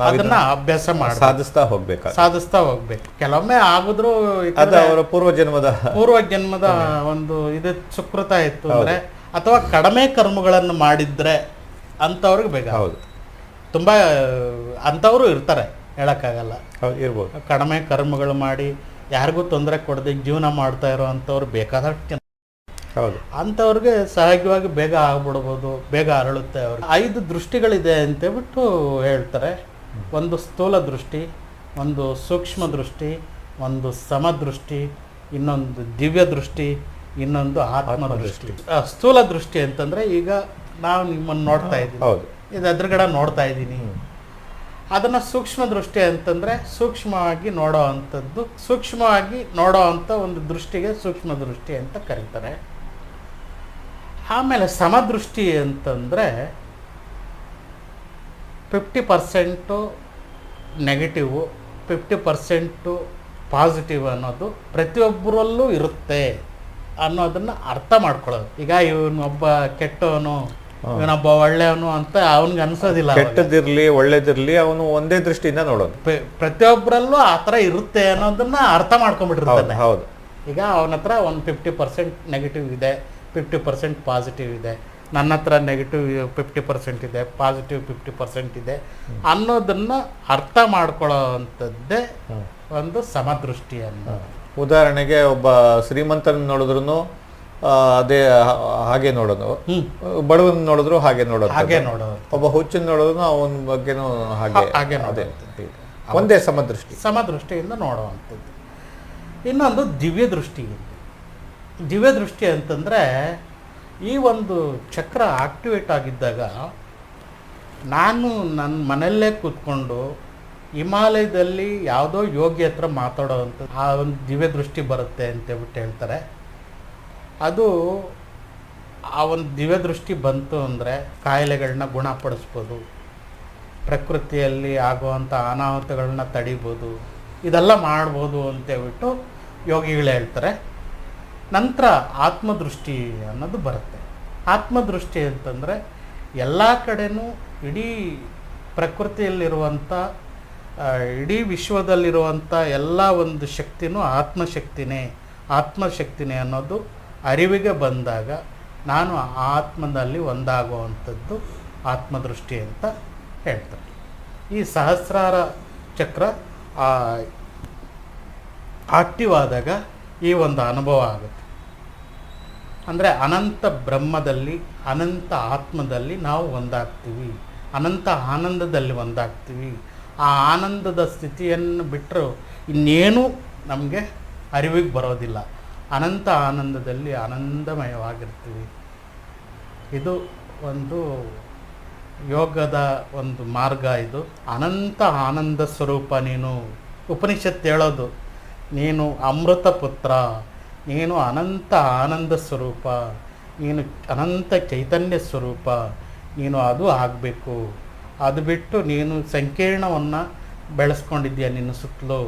ಅದನ್ನ ಅಭ್ಯಾಸ ಮಾಡಿ ಸಾಧಿಸ್ತಾ ಹೋಗ್ಬೇಕು. ಕೆಲವೊಮ್ಮೆ ಆಗಿದ್ರು ಅವರ ಪೂರ್ವ ಜನ್ಮದ ಒಂದು ಇದು ಸುಕೃತ ಇತ್ತು ಅಂದ್ರೆ, ಅಥವಾ ಕಡಿಮೆ ಕರ್ಮಗಳನ್ನು ಮಾಡಿದ್ರೆ ಅಂಥವ್ರಿಗೆ ಬೇಗ. ಹೌದು, ತುಂಬ ಅಂಥವರು ಇರ್ತಾರೆ, ಹೇಳೋಕ್ಕಾಗಲ್ಲ. ಇರ್ಬೋದು. ಕಡಿಮೆ ಕರ್ಮಗಳು ಮಾಡಿ ಯಾರಿಗೂ ತೊಂದರೆ ಕೊಡದೆ ಜೀವನ ಮಾಡ್ತಾ ಇರೋ ಅಂಥವ್ರು ಬೇಕಾದಷ್ಟು. ಹೌದು, ಅಂಥವ್ರಿಗೆ ಸಹಜವಾಗಿ ಬೇಗ ಆಗ್ಬಿಡ್ಬೋದು, ಬೇಗ ಅರಳುತ್ತೆ. ಅವ್ರಿಗೆ 5 ದೃಷ್ಟಿಗಳಿದೆ ಅಂತೇಳ್ಬಿಟ್ಟು ಹೇಳ್ತಾರೆ. ಒಂದು ಸ್ಥೂಲ ದೃಷ್ಟಿ, ಒಂದು ಸೂಕ್ಷ್ಮ ದೃಷ್ಟಿ, ಒಂದು ಸಮದೃಷ್ಟಿ, ಇನ್ನೊಂದು ದಿವ್ಯ ದೃಷ್ಟಿ, ಇನ್ನೊಂದು ಆತ್ಮದೃಷ್ಟಿ. ಸ್ಥೂಲ ದೃಷ್ಟಿ ಅಂತಂದರೆ ಈಗ ನಾವು ನಿಮ್ಮನ್ನು ನೋಡ್ತಾ ಇದ್ದೀವಿ, ಇದು ಎದುರುಗಡೆ ನೋಡ್ತಾ ಇದ್ದೀನಿ. ಅದನ್ನು ಸೂಕ್ಷ್ಮ ದೃಷ್ಟಿ ಅಂತಂದರೆ ಸೂಕ್ಷ್ಮವಾಗಿ ನೋಡೋ ಅಂಥದ್ದು, ಸೂಕ್ಷ್ಮವಾಗಿ ನೋಡೋ ಅಂಥ ಒಂದು ದೃಷ್ಟಿಗೆ ಸೂಕ್ಷ್ಮ ದೃಷ್ಟಿ ಅಂತ ಕರೀತಾರೆ. ಆಮೇಲೆ ಸಮದೃಷ್ಟಿ ಅಂತಂದರೆ 50% ನೆಗೆಟಿವು, 50% ಪಾಸಿಟಿವ್ ಅನ್ನೋದು ಪ್ರತಿಯೊಬ್ಬರಲ್ಲೂ ಇರುತ್ತೆ ಅನ್ನೋದನ್ನು ಅರ್ಥ ಮಾಡ್ಕೊಳ್ಳೋದು. ಈಗ ಇವನೊಬ್ಬ ಕೆಟ್ಟವನು, ಇವನೊಬ್ಬ ಒಳ್ಳೆಯವನು ಅಂತ ಅವನಿಗೆ ಅನ್ಸೋದಿಲ್ಲ. ಕೆಟ್ಟದಿರ್ಲಿ ಒಳ್ಳೇದಿರ್ಲಿ ಅವನು ಒಂದೇ ದೃಷ್ಟಿಯಿಂದ ನೋಡೋದು. ಪ್ರತಿಯೊಬ್ಬರಲ್ಲೂ ಆ ಥರ ಇರುತ್ತೆ ಅನ್ನೋದನ್ನ ಅರ್ಥ ಮಾಡ್ಕೊಂಡ್ಬಿಟ್ಟಿರ್ತಾನೆ. ಹೌದು. ಈಗ ಅವನ ಹತ್ರ ಒಂದು 50% ನೆಗೆಟಿವ್ ಇದೆ, 50% ಪಾಸಿಟಿವ್ ಇದೆ. ನನ್ನ ಹತ್ರ ನೆಗೆಟಿವ್ 50% ಇದೆ, ಪಾಸಿಟಿವ್ 50% ಇದೆ ಅನ್ನೋದನ್ನ ಅರ್ಥ ಮಾಡ್ಕೊಳ್ಳೋ ಅಂಥದ್ದೇ ಒಂದು ಸಮದೃಷ್ಟಿ ಅನ್ನೋ. ಉದಾಹರಣೆಗೆ ಒಬ್ಬ ಶ್ರೀಮಂತನ ನೋಡಿದ್ರು ಅದೇ ಹಾಗೆ ನೋಡೋದು, ಬಡವನ್ ನೋಡಿದ್ರು ಹಾಗೆ ನೋಡೋದು, ಒಬ್ಬ ಹುಚ್ಚನ್ ನೋಡಿದ್ರು ಅವನ ಬಗ್ಗೆನೂ ಹಾಗೆ ಒಂದೇ ಸಮದೃಷ್ಟಿಯಿಂದ ನೋಡುವಂಥದ್ದು. ಇನ್ನೊಂದು ದಿವ್ಯ ದೃಷ್ಟಿ. ದಿವ್ಯ ದೃಷ್ಟಿ ಅಂತಂದರೆ ಈ ಒಂದು ಚಕ್ರ ಆಕ್ಟಿವೇಟ್ ಆಗಿದ್ದಾಗ ನಾನು ನನ್ನ ಮನೆಯಲ್ಲೇ ಕೂತ್ಕೊಂಡು ಹಿಮಾಲಯದಲ್ಲಿ ಯಾವುದೋ ಯೋಗಿ ಹತ್ರ ಮಾತಾಡೋವಂಥದ್ದು ಆ ಒಂದು ದಿವ್ಯ ದೃಷ್ಟಿ ಬರುತ್ತೆ ಅಂತೇಳ್ಬಿಟ್ಟು ಹೇಳ್ತಾರೆ. ಅದು ಆ ಒಂದು ದಿವ್ಯ ದೃಷ್ಟಿ ಬಂತು ಅಂದರೆ ಕಾಯಿಲೆಗಳನ್ನ ಗುಣಪಡಿಸ್ಬೋದು, ಪ್ರಕೃತಿಯಲ್ಲಿ ಆಗುವಂಥ ಅನಾಹುತಗಳನ್ನ ತಡಿಬೋದು, ಇದೆಲ್ಲ ಮಾಡ್ಬೋದು ಅಂತೇಳ್ಬಿಟ್ಟು ಯೋಗಿಗಳು ಹೇಳ್ತಾರೆ. ನಂತರ ಆತ್ಮದೃಷ್ಟಿ ಅನ್ನೋದು ಬರುತ್ತೆ. ಆತ್ಮದೃಷ್ಟಿ ಅಂತಂದರೆ ಎಲ್ಲ ಕಡೆನೂ ಇಡೀ ಪ್ರಕೃತಿಯಲ್ಲಿರುವಂಥ ಇಡೀ ವಿಶ್ವದಲ್ಲಿರುವಂಥ ಎಲ್ಲ ಒಂದು ಶಕ್ತಿನೂ ಆತ್ಮಶಕ್ತಿನೇ ಅನ್ನೋದು ಅರಿವಿಗೆ ಬಂದಾಗ ನಾನು ಆತ್ಮದಲ್ಲಿ ಒಂದಾಗುವಂಥದ್ದು ಆತ್ಮದೃಷ್ಟಿ ಅಂತ ಹೇಳ್ತಾರೆ. ಈ ಸಹಸ್ರಾರ ಚಕ್ರ ಆಕ್ಟಿವ್ ಆದಾಗ ಈ ಒಂದು ಅನುಭವ ಆಗುತ್ತೆ. ಅಂದರೆ ಅನಂತ ಬ್ರಹ್ಮದಲ್ಲಿ, ಅನಂತ ಆತ್ಮದಲ್ಲಿ ನಾವು ಒಂದಾಗ್ತೀವಿ, ಅನಂತ ಆನಂದದಲ್ಲಿ ಒಂದಾಗ್ತೀವಿ. ಆ ಆನಂದದ ಸ್ಥಿತಿಯನ್ನು ಬಿಟ್ಟರು ಇನ್ನೇನೂ ನಮಗೆ ಅರಿವಿಗೆ ಬರೋದಿಲ್ಲ. ಅನಂತ ಆನಂದದಲ್ಲಿ ಆನಂದಮಯವಾಗಿರ್ತೀವಿ. ಇದು ಒಂದು ಯೋಗದ ಒಂದು ಮಾರ್ಗ. ಇದು ಅನಂತ ಆನಂದ ಸ್ವರೂಪ. ನೀನು ಉಪನಿಷತ್ತು ಹೇಳೋದು, ನೀನು ಅಮೃತ ಪುತ್ರ, ನೀನು ಅನಂತ ಆನಂದ ಸ್ವರೂಪ, ನೀನು ಅನಂತ ಚೈತನ್ಯ ಸ್ವರೂಪ, ನೀನು ಅದು ಆಗಬೇಕು. ಅದು ಬಿಟ್ಟು ನೀನು ಸಂಕೀರ್ಣವನ್ನು ಬೆಳೆಸ್ಕೊಂಡಿದ್ದೀಯ ನಿನ್ನ ಸುತ್ತಲೂ,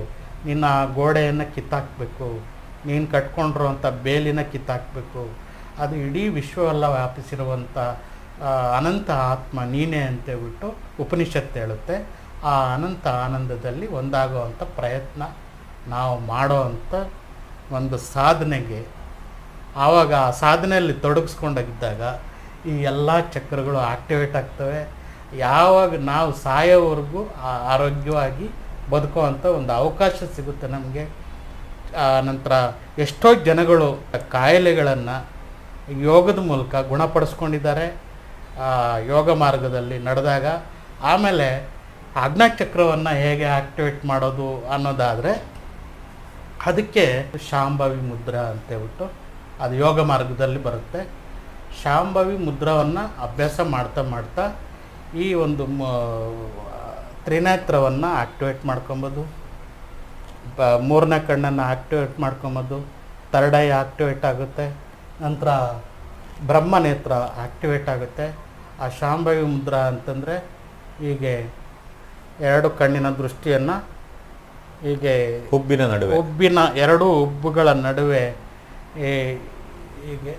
ನಿನ್ನ ಆ ಗೋಡೆಯನ್ನು ಕಿತ್ತಾಕಬೇಕು, ನೀನು ಕಟ್ಕೊಂಡಿರುವಂಥ ಬೇಲಿನ ಕಿತ್ತಾಕಬೇಕು. ಅದು ಇಡೀ ವಿಶ್ವವೆಲ್ಲ ವ್ಯಾಪಿಸಿರುವಂಥ ಅನಂತ ಆತ್ಮ ನೀನೇ ಅಂತೇಳ್ಬಿಟ್ಟು ಉಪನಿಷತ್ತು ಹೇಳುತ್ತೆ. ಆ ಅನಂತ ಆನಂದದಲ್ಲಿ ಒಂದಾಗುವಂಥ ಪ್ರಯತ್ನ ನಾವು ಮಾಡೋವಂಥ ಒಂದು ಸಾಧನೆಗೆ, ಆವಾಗ ಆ ಸಾಧನೆಯಲ್ಲಿ ತೊಡಗಿಸ್ಕೊಂಡಾಗಿದ್ದಾಗ ಈ ಎಲ್ಲ ಚಕ್ರಗಳು ಆಕ್ಟಿವೇಟ್ ಆಗ್ತವೆ. ಯಾವಾಗ ನಾವು ಸಾಯೋವರೆಗೂ ಆರೋಗ್ಯವಾಗಿ ಬದುಕುವಂಥ ಒಂದು ಅವಕಾಶ ಸಿಗುತ್ತೆ ನಮಗೆ. ನಂತರ ಎಷ್ಟೋ ಜನಗಳು ಕಾಯಿಲೆಗಳನ್ನು ಯೋಗದ ಮೂಲಕ ಗುಣಪಡಿಸ್ಕೊಂಡಿದ್ದಾರೆ ಯೋಗ ಮಾರ್ಗದಲ್ಲಿ ನಡೆದಾಗ. ಆಮೇಲೆ ಆಜ್ಞಾಚಕ್ರವನ್ನು ಹೇಗೆ ಆಕ್ಟಿವೇಟ್ ಮಾಡೋದು ಅನ್ನೋದಾದರೆ ಅದಕ್ಕೆ ಶಾಂಭವಿ ಮುದ್ರಾ ಅಂತೇಳ್ಬಿಟ್ಟು ಅದು ಯೋಗ ಮಾರ್ಗದಲ್ಲಿ ಬರುತ್ತೆ. ಶಾಂಭವಿ ಮುದ್ರವನ್ನು ಅಭ್ಯಾಸ ಮಾಡ್ತಾ ಈ ಒಂದು ತ್ರಿನೇತ್ರವನ್ನು ಆಕ್ಟಿವೇಟ್ ಮಾಡ್ಕೊಬೋದು, ಮೂರನೇ ಕಣ್ಣನ್ನು ಆಕ್ಟಿವೇಟ್ ಮಾಡ್ಕೊಬೋದು, ಥರ್ಡ್ ಐ ಆಕ್ಟಿವೇಟ್ ಆಗುತ್ತೆ. ನಂತರ ಬ್ರಹ್ಮನೇತ್ರ ಆಕ್ಟಿವೇಟ್ ಆಗುತ್ತೆ. ಆ ಶಾಂಭವಿ ಮುದ್ರಾ ಅಂತಂದರೆ ಹೀಗೆ ಎರಡು ಕಣ್ಣಿನ ದೃಷ್ಟಿಯನ್ನು ಹೀಗೆ ಹುಬ್ಬಿನ ಎರಡು ಹುಬ್ಬುಗಳ ನಡುವೆ ಹೀಗೆ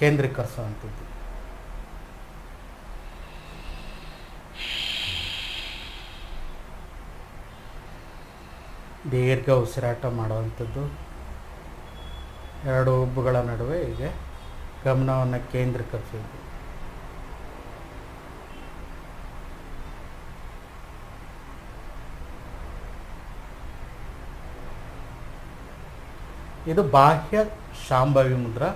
ಕೇಂದ್ರೀಕರಿಸುವಂಥದ್ದು. ದೀರ್ಘ ಉಸಿರಾಟ ಮಾಡುವಂಥದ್ದು. ಎರಡು ಹುಬ್ಬುಗಳ ನಡುವೆ ಹೀಗೆ ಗಮನವನ್ನು ಕೇಂದ್ರೀಕರಿಸೋದು. ಇದು ಬಾಹ್ಯ ಶಾಂಭವಿ ಮುದ್ರಾ.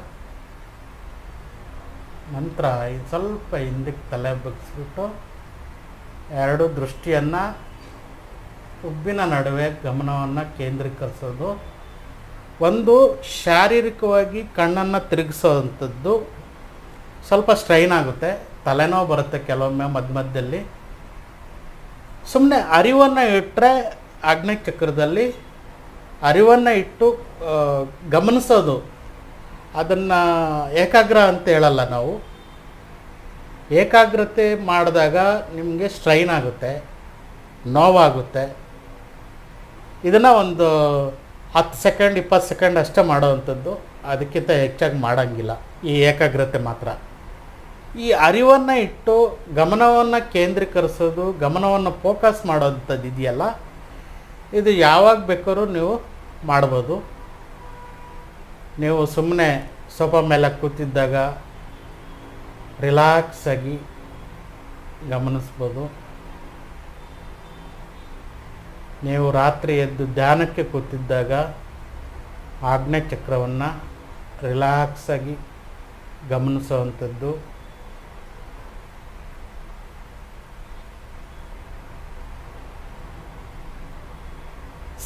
ನಂತರ ಸ್ವಲ್ಪ ಹಿಂದಕ್ಕೆ ತಲೆ ಬಗ್ಗಿಸ್ಬಿಟ್ಟು ಎರಡು ದೃಷ್ಟಿಯನ್ನು ಹುಬ್ಬಿನ ನಡುವೆ ಗಮನವನ್ನು ಕೇಂದ್ರೀಕರಿಸೋದು. ಒಂದು ಶಾರೀರಿಕವಾಗಿ ಕಣ್ಣನ್ನು ತಿರುಗಿಸೋವಂಥದ್ದು. ಸ್ವಲ್ಪ ಸ್ಟ್ರೈನ್ ಆಗುತ್ತೆ, ತಲೆನೋವು ಬರುತ್ತೆ ಕೆಲವೊಮ್ಮೆ ಮಧ್ಯದಲ್ಲಿ. ಸುಮ್ಮನೆ ಅರಿವನ್ನು ಇಟ್ಟರೆ ಆಗ್ನೇಯ ಚಕ್ರದಲ್ಲಿ ಅರಿವನ್ನು ಇಟ್ಟು ಗಮನಿಸೋದು. ಅದನ್ನು ಏಕಾಗ್ರ ಅಂತ ಹೇಳಲ್ಲ ನಾವು. ಏಕಾಗ್ರತೆ ಮಾಡಿದಾಗ ನಿಮಗೆ ಸ್ಟ್ರೈನ್ ಆಗುತ್ತೆ, ನೋವಾಗುತ್ತೆ. ಇದನ್ನು ಒಂದು 10 ಸೆಕೆಂಡ್ 20 ಸೆಕೆಂಡ್ ಅಷ್ಟೇ ಮಾಡೋವಂಥದ್ದು, ಅದಕ್ಕಿಂತ ಹೆಚ್ಚಾಗಿ ಮಾಡೋಂಗಿಲ್ಲ ಈ ಏಕಾಗ್ರತೆ ಮಾತ್ರ. ಈ ಅರಿವನ್ನು ಇಟ್ಟು ಗಮನವನ್ನು ಕೇಂದ್ರೀಕರಿಸೋದು, ಗಮನವನ್ನು ಫೋಕಸ್ ಮಾಡೋವಂಥದ್ದು ಇದೆಯಲ್ಲ, ಇದು ಯಾವಾಗ ಬೇಕಾದ್ರೂ ನೀವು ಮಾಡ್ಬೋದು. ನೀವು ಸುಮ್ಮನೆ ಸೋಫಾ ಮೇಲೆ ಕೂತಿದ್ದಾಗ ರಿಲ್ಯಾಕ್ಸ್ ಆಗಿ ಗಮನಿಸ್ಬೋದು. ನೀವು ರಾತ್ರಿ ಎದ್ದು ಧ್ಯಾನಕ್ಕೆ ಕೂತಿದ್ದಾಗ ಆಗ್ನೇಯ ಚಕ್ರವನ್ನು ರಿಲ್ಯಾಕ್ಸ್ ಆಗಿ ಗಮನಿಸುವಂಥದ್ದು.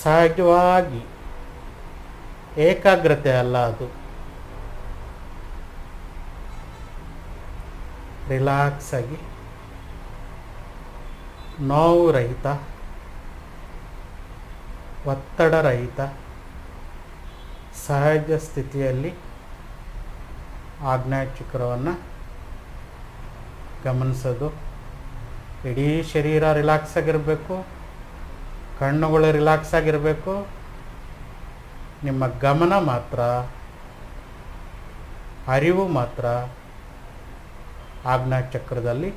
ಸಹಜವಾಗಿ ಏಕಾಗ್ರತೆ ಅಲ್ಲ, ಅದು ರಿಲ್ಯಾಕ್ಸ್ ಆಗಿ ನೋವು ರಹಿತ, ಒತ್ತಡ ರಹಿತ ಸಹಜ ಸ್ಥಿತಿಯಲ್ಲಿ ಆಗ್ನೇಯ ಚಕ್ರವನ್ನು ಗಮನಿಸೋದು. ಇಡೀ ಶರೀರ ರಿಲ್ಯಾಕ್ಸ್ ಆಗಿರಬೇಕು, ಕಣ್ಣುಗಳು ರಿಲ್ಯಾಕ್ಸ್ ಆಗಿರಬೇಕು. ನಿಮ್ಮ ಗಮನ ಮಾತ್ರ, ಅರಿವು ಮಾತ್ರ ಆಜ್ಞಾ ಚಕ್ರದಲ್ಲಿ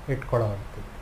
ಇಟ್ಕೊಳ್ಳುವಂಥದ್ದು.